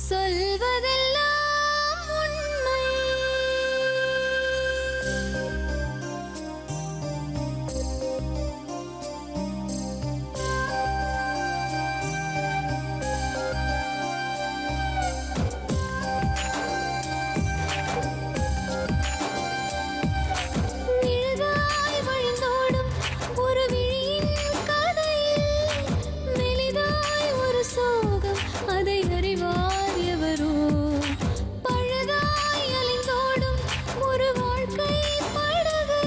சொல்வதெல்லாம் உண்மை. நிழலாய் வழிந்தோடும் ஒரு விழியின் கதையில் மெலிதாய் ஒரு சோகம், அதை அறிவார் எவரோ. பழுதாய் அலைந்தோடும் ஒரு வாழ்க்கை படகை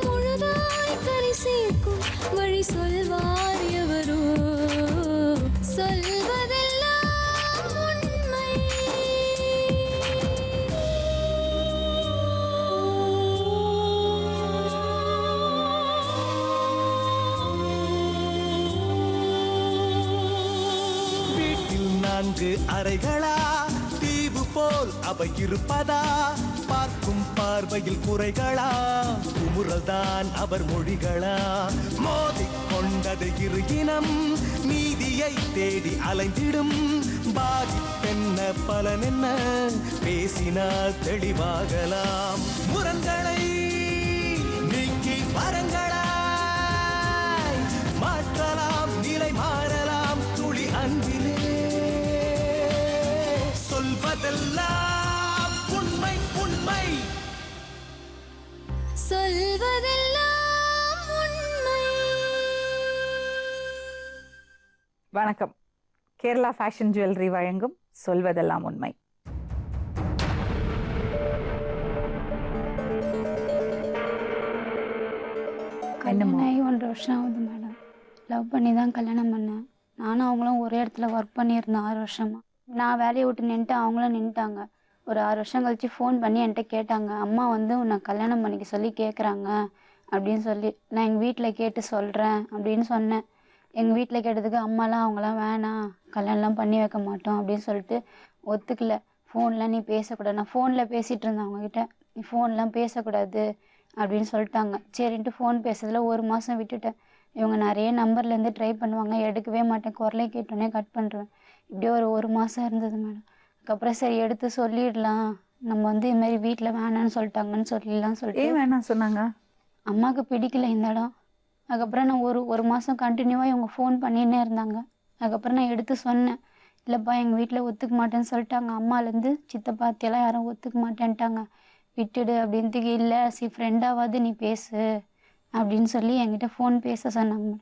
முழுதாய் கரை சேர்க்கும் வழி சொல்வார் எவரோ. சொல்வதெல்லாம் உண்மை. வீட்டில் 4 அறைகளா, தீவு போல் அவை இருப்பதா? பார்க்கும் பார்வையில் குறைகளா, குமுறல்தான் அவர் மொழிகளா? மோதிக்கொண்டது இரு இனம், நீதியை தேடி அலைந்திடும். பாதிப்பென்ன பலனென்ன, பேசினால் தெளிவாகலாம். முரண்களை நீக்கி வரங்களாய் மாற்றலாம், நிலை மாறலாம் துளி அன்பிலே. சொல்வதெல்லாம் உண்மை உண்மை. சொல்வதெல்லாம் உண்மை. வணக்கம். கேரளா ஃபேஷன் ஜுவல்லரி வழங்கும் சொல்வதெல்லாம் உண்மை. கல்யாணம் ஆகி 1.5 வருஷம் ஆகுது மேடம். லவ் பண்ணி தான் கல்யாணம் பண்ணேன். நானும் அவங்களும் ஒரே இடத்துல ஒர்க் பண்ணியிருந்தோம் 6 வருஷமா. நான் வேலையை விட்டு நின்றுட்டு அவங்களும் நின்றுட்டாங்க. ஒரு 6 வருஷம் கழிச்சு ஃபோன் பண்ணி என்கிட்ட கேட்டாங்க, அம்மா வந்து உன்னை கல்யாணம் பண்ணிக்க சொல்லி கேட்குறாங்க அப்படின்னு சொல்லி. நான் எங்கள் வீட்டில் கேட்டு சொல்கிறேன் அப்படின்னு சொன்னேன். எங்கள் வீட்டில் கேட்டதுக்கு அம்மாலாம் அவங்களாம் வேணாம், கல்யாணம்லாம் பண்ணி வைக்க மாட்டோம் அப்படின்னு சொல்லிட்டு ஒத்துக்கல. ஃபோன்லாம் நீ பேசக்கூடாது, நான் ஃபோனில் பேசிகிட்டு இருந்தேன் அவங்கக்கிட்ட, நீ ஃபோன்லாம் பேசக்கூடாது அப்படின்னு சொல்லிட்டாங்க. சரின்ட்டு ஃபோன் பேசுறதுல 1 மாதம் விட்டுட்டேன். இவங்க நிறைய நம்பர்லேருந்து ட்ரை பண்ணுவாங்க, எடுக்கவே மாட்டேன், குரலை கேட்டோன்னே கட் பண்ணுறேன். இப்படியே ஒரு மாதம் இருந்தது மேடம். அதுக்கப்புறம் சரி எடுத்து சொல்லிடலாம், நம்ம வந்து இதுமாரி வீட்டில் வேணான்னு சொல்லிட்டாங்கன்னு சொல்லிடலாம் சொல்லிட்டு. வேணாம் சொன்னாங்க? அம்மாவுக்கு பிடிக்கல இந்த இடம். அதுக்கப்புறம் நான் ஒரு மாதம் கண்டினியூவாக இவங்க ஃபோன் பண்ணின்னே இருந்தாங்க. அதுக்கப்புறம் நான் எடுத்து சொன்னேன், இல்லைப்பா எங்கள் வீட்டில் ஒத்துக்க மாட்டேன்னு சொல்லிட்டாங்க. அம்மாலேருந்து சித்தப்பா அத்தையெல்லாம் யாரும் ஒத்துக்க மாட்டேன்ட்டாங்க, விட்டுடு அப்படின்ட்டு. இல்லை ஃப்ரெண்டாவது நீ பேசு அப்படின்னு சொல்லி என்கிட்ட ஃபோன் பேச சொன்னாங்க.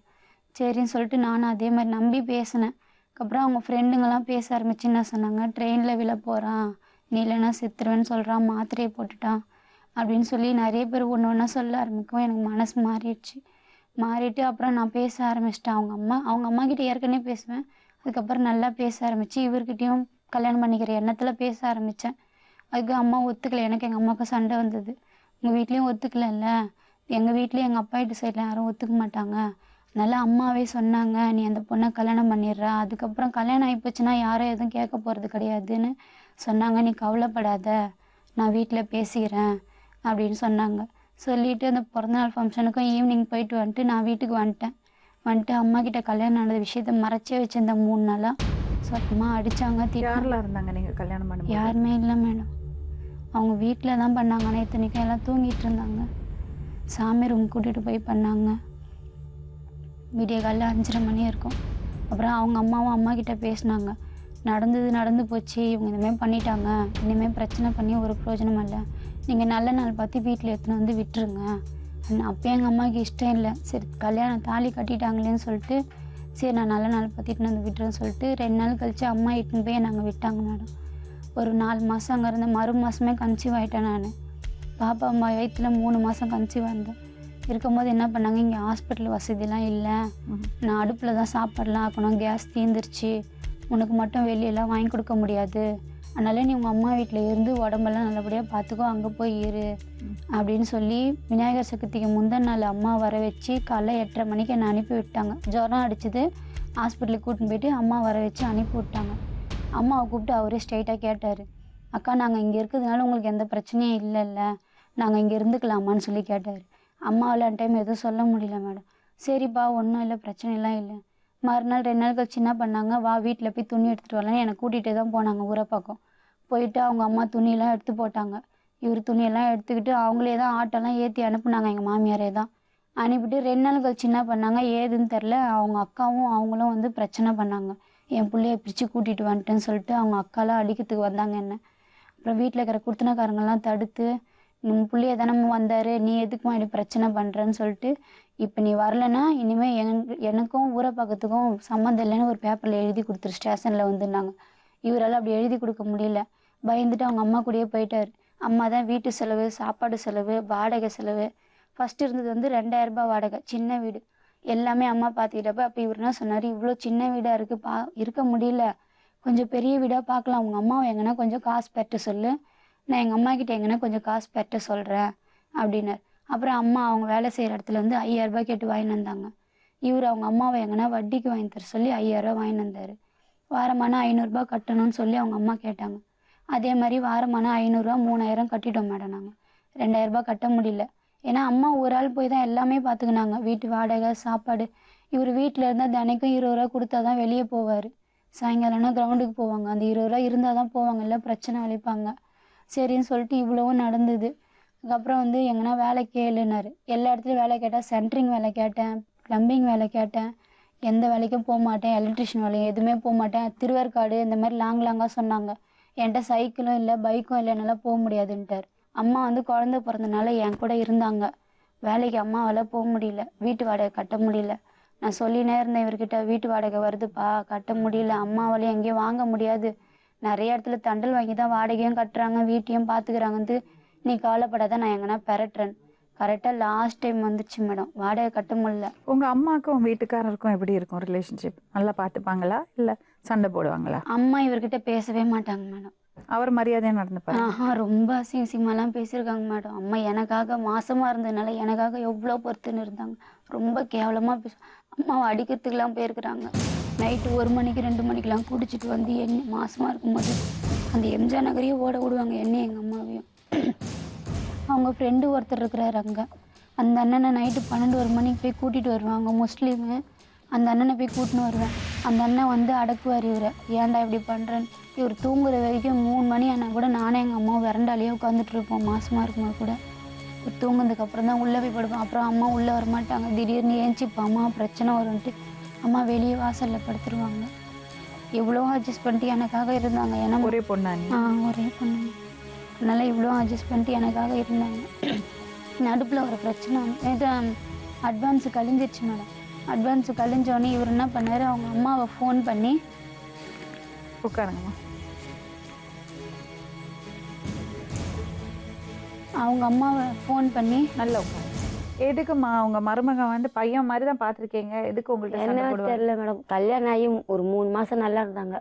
சரின்னு சொல்லிட்டு நானும் அதே மாதிரி நம்பி பேசினேன். அதுக்கப்புறம் அவங்க ஃப்ரெண்டுங்கெல்லாம் பேச ஆரம்பிச்சு என்ன சொன்னாங்க, ட்ரெயினில் விழ போகிறான், நீ இல்லைன்னா செத்துருவேன்னு சொல்கிறான், மாத்திரையை போட்டுட்டான் அப்படின்னு சொல்லி நிறைய பேர் ஒன்று ஒன்றா சொல்ல ஆரம்பிக்கும். எனக்கு மனசு மாறிட்டு அப்புறம் நான் பேச ஆரம்பிச்சிட்டேன். அவங்க அம்மா கிட்ட ஏற்கனவே பேசுவேன். அதுக்கப்புறம் நல்லா பேச ஆரம்பிச்சு இவர்கிட்டையும் கல்யாணம் பண்ணிக்கிற எண்ணத்தில் பேச ஆரம்பித்தேன். அதுக்கு அம்மா ஒத்துக்கலை. எனக்கு எங்கள் அம்மாவுக்கு சண்டை வந்தது. உங்கள் வீட்லேயும் ஒத்துக்கலைல்ல, எங்கள் வீட்லேயும் எங்கள் அப்பா வீட்டு சைடில் யாரும் ஒத்துக்க மாட்டாங்க, அதனால் அம்மாவே சொன்னாங்க நீ அந்த பொண்ணை கல்யாணம் பண்ணிடுறா, அதுக்கப்புறம் கல்யாணம் ஆகிப்போச்சுன்னா யாரும் எதுவும் கேட்க போகிறது கிடையாதுன்னு சொன்னாங்க, நீ கவலைப்படாத நான் வீட்டில் பேசிக்கிறேன் அப்படின்னு சொன்னாங்க. சொல்லிவிட்டு அந்த பிறந்தநாள் ஃபங்க்ஷனுக்கும் ஈவினிங் போயிட்டு வந்துட்டு நான் வீட்டுக்கு வந்துட்டு அம்மா கிட்ட கல்யாணம் நடந்த விஷயத்த மறைச்சே வச்சிருந்தேன் 3 நாளாக. அம்மா அடித்தாங்க. யாரெல்லாம் இருந்தாங்க நீங்கள் கல்யாணம் பண்ண? யாருமே இல்லை மேடம். அவங்க வீட்டில் தான் பண்ணாங்க. ஆனால் இத்தனைக்கும் எல்லாம் தூங்கிட்டு இருந்தாங்க. சாமி ரூம் கூட்டிகிட்டு போய் பண்ணாங்க. விடிய காலையில் 5:30 மணி இருக்கும். அப்புறம் அவங்க அம்மாவும் அம்மா கிட்ட பேசினாங்க, நடந்து போச்சு, இவங்க இந்தமாதிரி பண்ணிட்டாங்க, இனிமேல் பிரச்சனை பண்ணி ஒரு பிரயோஜனம் இல்லை, நீங்கள் நல்ல நாள் பார்த்து வீட்டில் எடுத்துன்னு வந்து விட்டுருங்க. அப்போ எங்கள் அம்மாவுக்கு இஷ்டம் இல்லை. சரி கல்யாணம் தாலி கட்டிட்டாங்களேன்னு சொல்லிட்டு சரி நான் நல்ல நாள் பார்த்து இட்டுன்னு வந்து விட்டுறேன்னு சொல்லிட்டு 2 நாள் கழித்து அம்மா இட்டுன்னு போய் நாங்கள் விட்டாங்க மேடம். ஒரு 4 மாதம் அங்கே இருந்த மறு மாதமே கன்சீவ் ஆகிட்டேன் நான். பாப்பா அம்மா வயிற்றுல 3 மாதம் கன்சீவ் ஆயிருந்தேன். இருக்கும்போது என்ன பண்ணாங்க, இங்கே ஹாஸ்பிட்டல் வசதிலாம் இல்லை, நான் அடுப்பில் தான் சாப்பாடெலாம் ஆக்கணும், கேஸ் தீர்ந்துருச்சு, உனக்கு மட்டும் வெளியெல்லாம் வாங்கி கொடுக்க முடியாது, அதனால நீ உங்கள் அம்மா வீட்டில் இருந்து உடம்பெல்லாம் நல்லபடியாக பார்த்துக்கோ, அங்கே போய் இரு அப்படின்னு சொல்லி விநாயகர் சதுர்த்திக்கு முந்தின நாள் அம்மா வர வச்சு காலைல 8:30 மணிக்கு என்னை அனுப்பி விட்டாங்க. ஜுரம் அடிச்சது, ஹாஸ்பிட்டலுக்கு கூட்டின்னு போயிட்டு அம்மா வர வச்சு அனுப்பி விட்டாங்க. அம்மாவை கூப்பிட்டு அவரே ஸ்ட்ரைட்டாக கேட்டார், அக்கா நாங்கள் இங்கே இருக்கிறதுனால உங்களுக்கு எந்த பிரச்சனையும் இல்லைல்ல, நாங்கள் இங்கே இருந்துக்கலாமான்னு சொல்லி கேட்டார். அம்மாவில் டைம் எதுவும் சொல்ல முடியல மேடம். சரிப்பா ஒன்றும் இல்லை, பிரச்சனைலாம் இல்லை, மறுநாள் 2 நாள் கழிச்சு என்ன பண்ணாங்க, வா வீட்டில் போய் துணி எடுத்துகிட்டு வரலான்னு என்னை கூட்டிகிட்டே தான் போனாங்க ஊரை பக்கம். போயிட்டு அவங்க அம்மா துணியெல்லாம் எடுத்து போட்டாங்க. இவர் துணியெல்லாம் எடுத்துக்கிட்டு அவங்களே தான் ஆட்டோலாம் ஏற்றி அனுப்புனாங்க, எங்கள் மாமியாரே தான் அனுப்பிட்டு. 2 நாள் கழிச்சு என்ன பண்ணாங்க ஏதுன்னு தெரில, அவங்க அக்காவும் அவங்களும் வந்து பிரச்சனை பண்ணாங்க. என் பிள்ளைய பிரித்து கூட்டிகிட்டு வந்துட்டேன்னு சொல்லிட்டு அவங்க அக்காலாம் அடிக்கிறதுக்கு வந்தாங்க என்ன. அப்புறம் வீட்டில் இருக்கிற குடுத்தனக்காரங்கெல்லாம் தடுத்து, நம்ம பிள்ளைய தானே வந்தார், நீ எதுக்குமா இப்படி பிரச்சனை பண்ணுறேன்னு சொல்லிட்டு, இப்போ நீ வரலைன்னா இனிமேல் எனக்கும் ஊரை பக்கத்துக்கும் சம்மந்தம் இல்லைன்னு ஒரு பேப்பரில் எழுதி கொடுத்துரு ஸ்டேஷனில் வந்துருந்தாங்க. இவரால் அப்படி எழுதி கொடுக்க முடியல, பயந்துட்டு அவங்க அம்மா கூடயே போயிட்டார். அம்மா தான் வீட்டு செலவு, சாப்பாடு செலவு, வாடகை செலவு. ஃபஸ்ட்டு இருந்தது வந்து 2000 ரூபாய் வாடகை, சின்ன வீடு, எல்லாமே அம்மா பார்த்துக்கிட்டப்ப. அப்போ இவர் என்ன சொன்னார், இவ்வளோ சின்ன வீடாக இருக்குது, இருக்க முடியல, கொஞ்சம் பெரிய வீடாக பார்க்கலாம், உங்கள் அம்மாவை எங்கன்னா கொஞ்சம் காசு பெற்ற சொல்லு, நான் எங்கள் அம்மா கிட்ட எங்கன்னா கொஞ்சம் காசு பெற்ற சொல்கிறேன் அப்படின்னார். அப்புறம் அம்மா அவங்க வேலை செய்கிற இடத்துல வந்து 5000 ரூபாய் கேட்டு வாங்கிட்டு வந்தாங்க. இவர் அவங்க அம்மாவை எங்கன்னா வட்டிக்கு வாங்கி தர சொல்லி 5000 ரூபா வாங்கிட்டு வந்தார். வாரமான 500 ரூபாய் கட்டணும்னு சொல்லி அவங்க அம்மா கேட்டாங்க. அதே மாதிரி வாரமான 500 ரூபா 3000 கட்டிட்டோம் மேடம். நாங்கள் 2000 ரூபாய் கட்ட முடியல, ஏன்னா அம்மா ஒரு ஆள் போய் தான் எல்லாமே பார்த்துக்கினாங்க, வீட்டு வாடகை, சாப்பாடு. இவர் வீட்டில் இருந்தால் தினைக்கும் 20 ரூபா கொடுத்தா தான் வெளியே போவார். சாயங்காலம்னா கிரவுண்டுக்கு போவாங்க, அந்த 20 ரூபா இருந்தால் தான் போவாங்க, இல்லை பிரச்சனை அளிப்பாங்க. சரின்னு சொல்லிட்டு இவ்வளவும் நடந்தது. அதுக்கப்புறம் வந்து எங்கன்னா வேலை கேளுன்னாரு. எல்லா இடத்துலையும் வேலை கேட்டால், சென்ட்ரிங் வேலை கேட்டேன், ப்ளம்பிங் வேலை கேட்டேன், எந்த வேலைக்கும் போக மாட்டேன், எலக்ட்ரிஷியன் வேலையும் எதுவுமே போக மாட்டேன். திருவேற்காடு இந்த மாதிரி லாங்காக சொன்னாங்க. என்கிட்ட சைக்கிளும் இல்லை, பைக்கும் இல்லை, என்னால் போக முடியாதுன்ட்டார். அம்மா வந்து குழந்தை பிறந்தனால என் கூட இருந்தாங்க. வேலைக்கு அம்மாவால் போக முடியல, வீட்டு வாடகை கட்ட முடியல. நான் சொல்லினே இருந்தேன் இவர்கிட்ட, வீட்டு வாடகை வருதுப்பா, கட்ட முடியல, அம்மாவாலையும் எங்கேயும் வாங்க முடியாது, நிறைய இடத்துல தண்டல் வாங்கி தான் வாடகையும் கட்டுறாங்க, வீட்டையும் பார்த்துக்கிறாங்கன்ட்டு, நீ கவலைப்படாத, நான் எங்கன்னா பெறட்டுறேன். கரெக்டாக லாஸ்ட் டைம் வந்துச்சு மேடம், வாடகை கட்ட முடியல. உங்கள் அம்மாவுக்கும் வீட்டுக்காரருக்கும் எப்படி இருக்கும் ரிலேஷன்ஷிப்? நல்லா பார்த்துப்பாங்களா இல்லை சண்டை போடுவாங்களா? அம்மா இவர்கிட்ட பேசவே மாட்டாங்க மேடம். அவர் மரியாதையாக நடந்துப்பாரு? ரொம்ப அசிங்கமாக பேசியிருக்காங்க மேடம். அம்மா எனக்காக மாசமாக இருந்ததுனால எனக்காக எவ்வளோ பொறுத்துன்னு இருந்தாங்க. ரொம்ப கேவலமாக அம்மாவை அடிக்கிறதுக்கெலாம் போயிருக்கிறாங்க. நைட்டு 1 மணிக்கு 2 மணிக்கெலாம் குடிச்சிட்டு வந்து என்ன மாசமாக இருக்கும்போது அந்த எம்ஜிஆர் நகரையே ஓட விடுவாங்க, என்னையும் எங்கள் அம்மாவையும். அவங்க ஃப்ரெண்டு ஒருத்தர் இருக்கிறாரு அங்கே, அந்த அண்ணனை நைட்டு 12-1 மணிக்கு போய் கூட்டிகிட்டு வருவாங்க, முஸ்லீமு. அந்த அண்ணனை போய் கூட்டின்னு வருவேன். அந்த அண்ணன் வந்து அடக்குவார் இவரை, ஏன்டா இப்படி பண்ணுறேன்னு. இவர் தூங்குற வரைக்கும் 3 மணி ஆனால் கூட நானே எங்கள் அம்மாவும் விரண்டாலேயே உட்காந்துட்டு இருப்போம், மாசமாக இருக்கும்போது கூட. இவர் தூங்குனதுக்கப்புறம் தான் உள்ளே போய் படுப்போம். அப்புறம் அம்மா உள்ளே வரமாட்டாங்க, திடீர்னு ஏஞ்சிப்பா அம்மா பிரச்சனை வரும்ன்ட்டு அம்மா வெளியே வாசலில் படுத்துருவாங்க. எவ்வளோ அட்ஜஸ்ட் பண்ணிட்டு எனக்காக இருந்தாங்க. ஏன்னா ஒரே பொண்ணா? ஒரே பொண்ணு, அதனால் இவ்வளோ அட்ஜஸ்ட் பண்ணிட்டு எனக்காக இருந்தாங்க. நடுப்பில் ஒரு பிரச்சனை, இது அட்வான்ஸு கழிஞ்சிருச்சு மேடம். அட்வான்ஸு கழிஞ்சோடனே இவர் என்ன பண்ணார், அவங்க அம்மாவை ஃபோன் பண்ணி, உட்காருங்கம்மா, அவங்க அம்மாவை ஃபோன் பண்ணி, நல்லா உட்காரு. எதுக்குமா உங்க மருமகன் வந்து பையன் மாதிரி தான் பார்த்துருக்கீங்க, எதுக்கு உங்கள்கிட்ட சண்டை என்ன போடுவாரு? தெரியல மேடம், கல்யாணம் ஆகி ஒரு 3 மாதம் நல்லா இருந்தாங்க.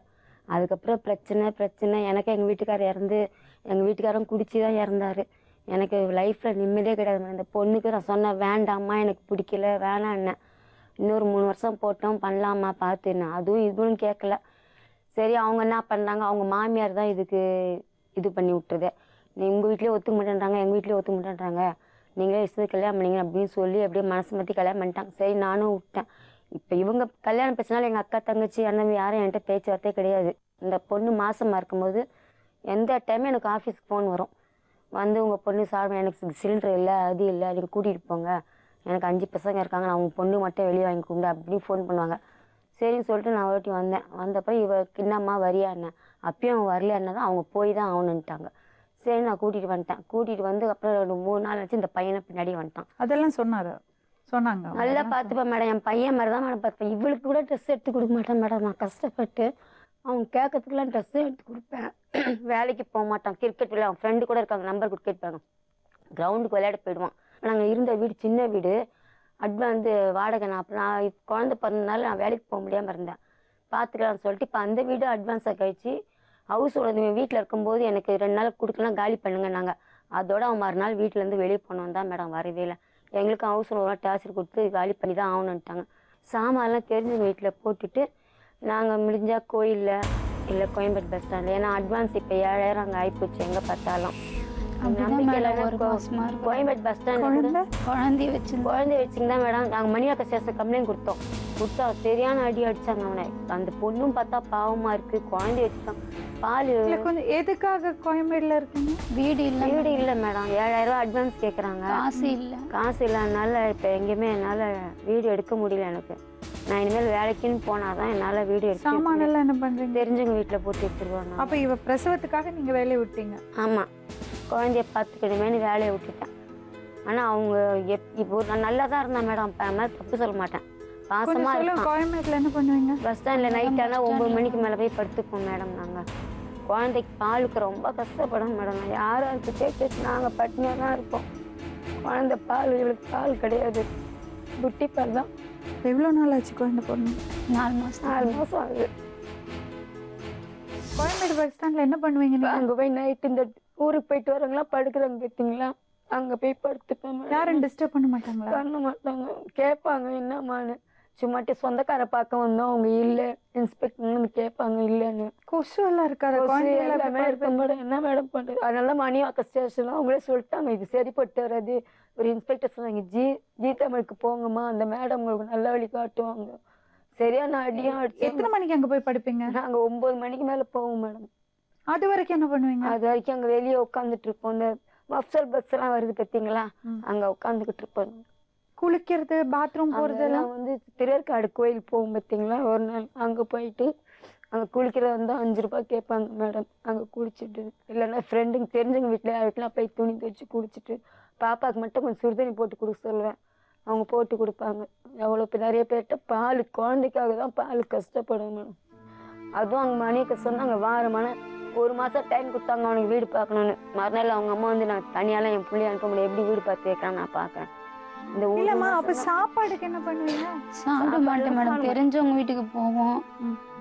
அதுக்கப்புறம் பிரச்சனை. எனக்கு எங்கள் வீட்டுக்காரர் இறந்து, எங்கள் வீட்டுக்காரரும் குடிச்சு தான் இறந்தார். எனக்கு லைஃப்பில் நிம்மதியே கிடையாது மேடம். இந்த பொண்ணுக்கு நான் சொன்னேன், வேண்டாம்மா எனக்கு பிடிக்கல, வேணான்னேன். இன்னொரு 3 வருஷம் போட்டோம், பண்ணலாமா பார்த்துன்னு, அதுவும் இதுவும் கேட்கல. சரி, அவங்க என்ன பண்ணுறாங்க, அவங்க மாமியார் தான் இதுக்கு இது பண்ணி விட்டுருது. நீ உங்கள் வீட்லேயே ஒத்துக்க மாட்டேன்றாங்க, எங்கள் வீட்லேயே ஒத்துக்க மாட்டேன்றாங்க, நீங்களே இஷ்டத்து கல்யாணம் பண்ணிங்க அப்படின்னு சொல்லி அப்படியே மனசு மாற்றி கல்யாணம் பண்ணிட்டாங்க. சரி, நானும் விட்டேன். இப்போ இவங்க கல்யாணம் பேசினாலும் எங்கள் அக்கா தங்கச்சி அண்ணன் யாரும் என்கிட்ட பேச்சுவார்த்தையே கிடையாது. இந்த பொண்ணு மாசமாக இருக்கும்போது எந்த டைமும் எனக்கு ஆஃபீஸ்க்கு ஃபோன் வரும், வந்து உங்கள் பொண்ணு சாப்பிட, எனக்கு சிலிண்டர் இல்லை, அது இல்லை, நீங்கள் கூட்டிகிட்டு போங்க, எனக்கு 5 பசங்க இருக்காங்க, நான் உங்கள் பொண்ணு மட்டும் வெளியே வாங்கி கூப்பிடு அப்படின்னு ஃபோன் பண்ணுவாங்க. சரின்னு சொல்லிட்டு நான் ஒருட்டி வந்தேன். வந்தப்போ என்னம்மா வரியா என்ன, அப்பயும் அவங்க வரலைன்னா தான் அவங்க போய் தான் ஆகணுன்ட்டாங்க. சரி, நான் கூட்டிகிட்டு வந்துட்டேன். கூட்டிகிட்டு வந்து அப்புறம் 3 நாள் ஆச்சு, இந்த பையனை பின்னாடி வந்துட்டான். அதெல்லாம் சொன்னாங்க நல்லா பார்த்துப்பேன் மேடம், என் பையன் மாதிரி தான் மேடம் பார்த்துப்பேன். இவளுக்கு கூட ட்ரெஸ் எடுத்து கொடுக்க மாட்டேன் மேடம், நான் கஷ்டப்பட்டு அவங்க கேட்கறதுக்குலாம் ட்ரெஸ்ஸு எடுத்து கொடுப்பேன். வேலைக்கு போக மாட்டான், கிரிக்கெட் விளையாட அவன் ஃப்ரெண்டு கூட இருக்காங்க, நம்பர் கொடுத்து கேட்பாங்க, கிரவுண்டுக்கு விளையாட போயிடுவான். நாங்கள் இருந்த வீடு சின்ன வீடு, அட்வான்ஸ் வாடகை. நான் குழந்தை பிறந்தனால நான் வேலைக்கு போக முடியாமல் இருந்தேன், பார்த்துக்கலாம்னு சொல்லிட்டு இப்போ அந்த வீடு அட்வான்ஸாக கழிச்சு ஹவுஸோட வீட்டில் இருக்கும்போது எனக்கு 2 நாள் கொடுக்கலாம், காலி பண்ணுங்க நாங்கள். அதோட அவன் மறுநாள் வீட்டிலேருந்து வெளியே போனோம் தான் மேடம், வரவே இல்லை. எங்களுக்கும் ஹவுஸ் ஓனர் டார்ச்சர் கொடுத்து காலி பண்ணி தான் ஆகணுன்ட்டாங்க. சாமான்லாம் தெரிஞ்சவங்க வீட்டில் போட்டுட்டு நாங்கள் முடிஞ்சால் கோயிலில் இல்லை கோயம்பேடு பஸ் ஸ்டாண்டில், ஏன்னா அட்வான்ஸ் இப்போ 7000 அங்கே ஆகிப்போச்சு எங்கே பார்த்தாலும். கோயம்பேடு பஸ் ஸ்டாண்ட் குழந்தைய வச்சுருந்தா மேடம், நாங்கள் மணியாக்க ஸ்டேஷன் கம்ப்ளைண்ட் கொடுத்தோம். குத்தா சரியான அடி அடிச்சாங்க அவனை. அந்த பொண்ணும் பார்த்தா பாவமா இருக்கு, குழந்தைய வச்சுட்டான். பால் இல்ல கொஞ்சம் எதுக்காக கோயம்பேடுல இருக்கீங்க? வீடு இல்லை, வீடு இல்லை மேடம். 7000 ரூபா அட்வான்ஸ் கேட்குறாங்க. காசு இல்லை. காசு இல்லாதனால இப்போ எங்கேயுமே என்னால் வீடு எடுக்க முடியல எனக்கு. நான் இனிமேல் வேலைக்குன்னு போனாதான் என்னால் வீடு எடுக்க. சாமானெல்லாம் என்ன பண்றீங்க? தெரிஞ்சவங்க வீட்டில் போட்டு வச்சிருவாங்க. அப்ப இவ பிரசவத்துக்காக நீங்க வேலையை விட்டீங்க? ஆமாம், குழந்தைய பார்த்துக்கிடுமேனு வேலையை விட்டுட்டேன். ஆனால் அவங்க இப்போ நான் நல்லா தான் இருந்தேன் மேடம். மேலே தப்பு சொல்ல மாட்டேன், பாசமாக இருப்பேன். கோயம்பேடுல என்ன பண்ணுவீங்க? பஸ் ஸ்டாண்டில் நைட் ஆனால் 9 மணிக்கு மேலே போய் படுத்துப்போம் மேடம். நாங்கள் குழந்தைக்கு பாலுக்கு ரொம்ப கஷ்டப்படும் மேடம். யாராருக்கு கேட்டு நாங்கள் பட்டினியாக தான் இருப்போம். குழந்தை பால், இவளுக்கு பால் கிடையாது, புட்டி பால் தான். எவ்வளோ நாள் ஆச்சு குழந்தை பொண்ணு? 4 மாதம். 4 மாதம் ஆகுது. கோயம்பேடு பஸ் ஸ்டாண்ட்ல என்ன பண்ணுவீங்க நீங்க? அங்கே போய் நைட்டு இந்த ஊருக்கு போயிட்டு வரவங்களா படுக்கிறாங்க பார்த்தீங்களா, அங்கே போய் படுத்துப்பேன். யாரும் டிஸ்டர்ப் பண்ண மாட்டாங்களா? பண்ண மாட்டாங்க, கேட்பாங்க என்னம்மான்னு. சும்மாட்டி சொந்தக்கார பார்க்க வந்தோம், அவங்க இல்லை, இன்ஸ்பெக்டர்னு கேட்பாங்க இல்லைன்னு. கொசு எல்லாம் இருக்காது எல்லாமே இருக்க மேடம். என்ன மேடம் பண்ணுறது? அதனால மணிவாக்க ஸ்டேஷன்லாம் அவங்களே சொல்லிட்டாங்க இது சரிப்பட்டு வராது. ஒரு இன்ஸ்பெக்டர் சொன்னாங்க, ஜி தமிழுக்கு போங்கம்மா, அந்த மேடம் உங்களுக்கு நல்ல வழி காட்டுவாங்க. சரியான அடியும் அடிச்சு. எத்தனை மணிக்கு அங்க போய் படுப்பீங்க? நாங்கள் 9 மணிக்கு மேலே போவோம் மேடம். அது வரைக்கும் என்ன பண்ணுவீங்க? அது வரைக்கும் அங்கே வெளியே உட்காந்துட்டு இருப்போம். இந்த மஃப்சல் பஸ் எல்லாம் வருது பார்த்தீங்களா, அங்கே உட்காந்துக்கிட்டு இருப்போம். குளிக்கிறது, பாத்ரூம் போறதெல்லாம் வந்து திருவேற்காடு கோயில் போகும் பார்த்தீங்களா, ஒரு நாள் அங்கே போயிட்டு அங்கே குளிக்கிறது வந்து 5 ரூபாய் கேட்பாங்க மேடம். அங்கே குளிச்சுட்டு இல்லைன்னா ஃப்ரெண்டுங்க தெரிஞ்சவங்க வீட்டில் போய் துணி துவச்சி குளிச்சுட்டு பாப்பாவுக்கு மட்டும் கொஞ்சம் சுடுதண்ணி போட்டு கொடுக்க சொல்லுவேன். அவங்க போட்டு கொடுப்பாங்க. எவ்வளோ நிறைய பேர்கிட்ட பால், குழந்தைக்காக தான் பால் கஷ்டப்படும் மேடம். அதுவும் அவங்க மணிக்கு சொன்னாங்க வாரமான 1 மாதம் டைம் கொடுத்தாங்க அவனுக்கு வீடு பார்க்கணுன்னு. மறுநாள் அவங்க அம்மா வந்து நான் தனியாலாம் என் பிள்ளைய அனுப்ப முடியும், எப்படி வீடு பார்த்து வைக்கிறான் நான் பார்க்குறேன். இந்த இல்லம்மா, அப்ப சாப்பாடுக்கு என்ன பண்ணுவீங்க? சாப்பிட மாட்டேன் மேடம். தெரிஞ்சவங்க வீட்டுக்கு போவோம்,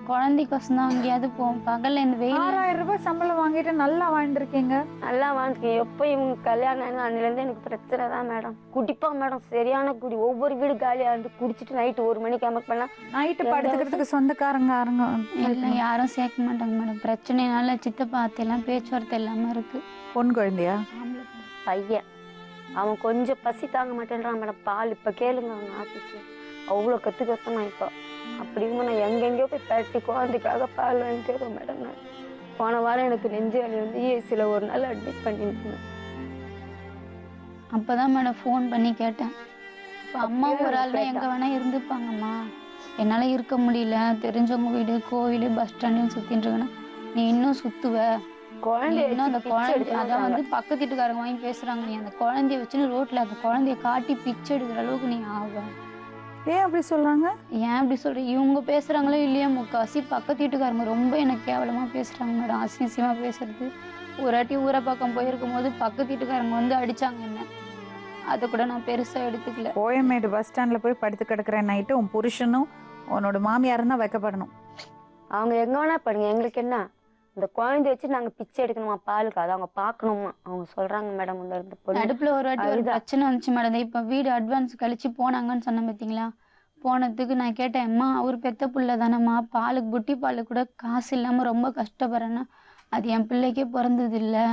குழந்தைக்கோசம் தான் அங்கேயாவது போவோம். பகல்ல இந்த வெயில். 6000 ரூபாய் சம்பளம் வாங்கிட்டு நல்லா வாழ்ந்துருக்கீங்க. நல்லா வாழ்ந்துருக்கேன். எப்போ இவங்க கல்யாணம் ஆனா அன்னிலேருந்து எனக்கு பிரச்சனை தான் மேடம். குடிப்பான் மேடம், சரியான குடி. ஒவ்வொரு வீடு காலியாக இருந்து குடிச்சிட்டு நைட்டு 1 மணிக்கு அமர்க் பண்ணா நைட்டு படுத்துக்கிறதுக்கு சொந்தக்காரங்க இல்லை, யாரும் சேர்க்க மாட்டாங்க மேடம். பிரச்சனைனால சித்தப்பா அத்தையெல்லாம் பேச்சுவார்த்தை இல்லாம இருக்கு. பொன் குழந்தையா? பையன் அவன் கொஞ்சம் பசி தாங்க மாட்டேன்றான் மேடம். பால் இப்போ கேளுங்க அவங்க ஆஃபீஸில் அவ்வளோ கற்றுக்கத்தான். நான் இப்போ அப்படி இருக்கும் நான் எங்கெங்கேயோ போய் தட்டி குழந்தைக்காக பால் வாங்கிட்டு வருவேன் மேடம். நான் போன வாரம் எனக்கு நெஞ்சு வலி வந்து ESIயில் ஒரு நாள் அட்மிட் பண்ணியிருந்தேன். அப்போதான் மேடம் ஃபோன் பண்ணி கேட்டேன். இப்போ அம்மா ஒரு ஆள்னா எங்கே வேணால் இருந்துப்பாங்கம்மா, என்னால் இருக்க முடியல, தெரிஞ்சவங்க வீடு, கோவில், பஸ் ஸ்டாண்டுன்னு சுற்றின்னு இருக்கேன்னா நீ இன்னும் சுற்றுவ. இன்னும் அந்த குழந்தை அதான் வந்து பக்கத்து வீட்டுக்காரங்க வாங்கி பேசுகிறாங்க, நீ அந்த குழந்தைய வச்சுன்னு ரோட்டில் அந்த குழந்தைய காட்டி பிச்சை எடுக்கிற அளவுக்கு நீ ஆகும். ஏன் அப்படி சொல்றாங்க? ஏன் அப்படி சொல்கிறேன்? இவங்க பேசுகிறாங்களோ இல்லையா, முக்கால்வாசி பக்கத்து வீட்டுக்காரங்க ரொம்ப எனக்கு கேவலமாக பேசுகிறாங்க மேடம். அசிங்கமாக பேசுறது. ஒரு வாட்டி ஊரை பக்கம் போயிருக்கும் போது பக்கத்து வீட்டுக்காரங்க வந்து அடித்தாங்க என்ன. அதை கூட நான் பெருசாக எடுத்துக்கல. கோயம்பேடு பஸ் ஸ்டாண்ட்ல போய் படுத்து கிடக்குற நைட்டு உன் புருஷனும் உன்னோட மாமியாரும் தான் வைக்கப்படணும். அவங்க எங்கே வேணா படுங்க, எங்களுக்கு என்ன. இந்த குழந்தைய வச்சு நாங்கள் பிச்சை எடுக்கணுமா பாலுக்கு, அதை அவங்க பார்க்கணுமா, அவங்க சொல்கிறாங்க மேடம். அடுப்பில் ஒரு வாட்டி ஒரு பிரச்சனை வந்துச்சு மேடம். இப்போ வீடு அட்வான்ஸ் கழிச்சு போனாங்கன்னு சொன்னேன் பார்த்தீங்களா, போனதுக்கு நான் கேட்டேன், அம்மா அவர் பெத்த பிள்ளை தானேம்மா, பாலுக்கு புட்டி பாலுக்கு கூட காசு இல்லாமல் ரொம்ப கஷ்டப்படுறேன்னா, அது என் பிள்ளைக்கே பிறந்தது இல்லை,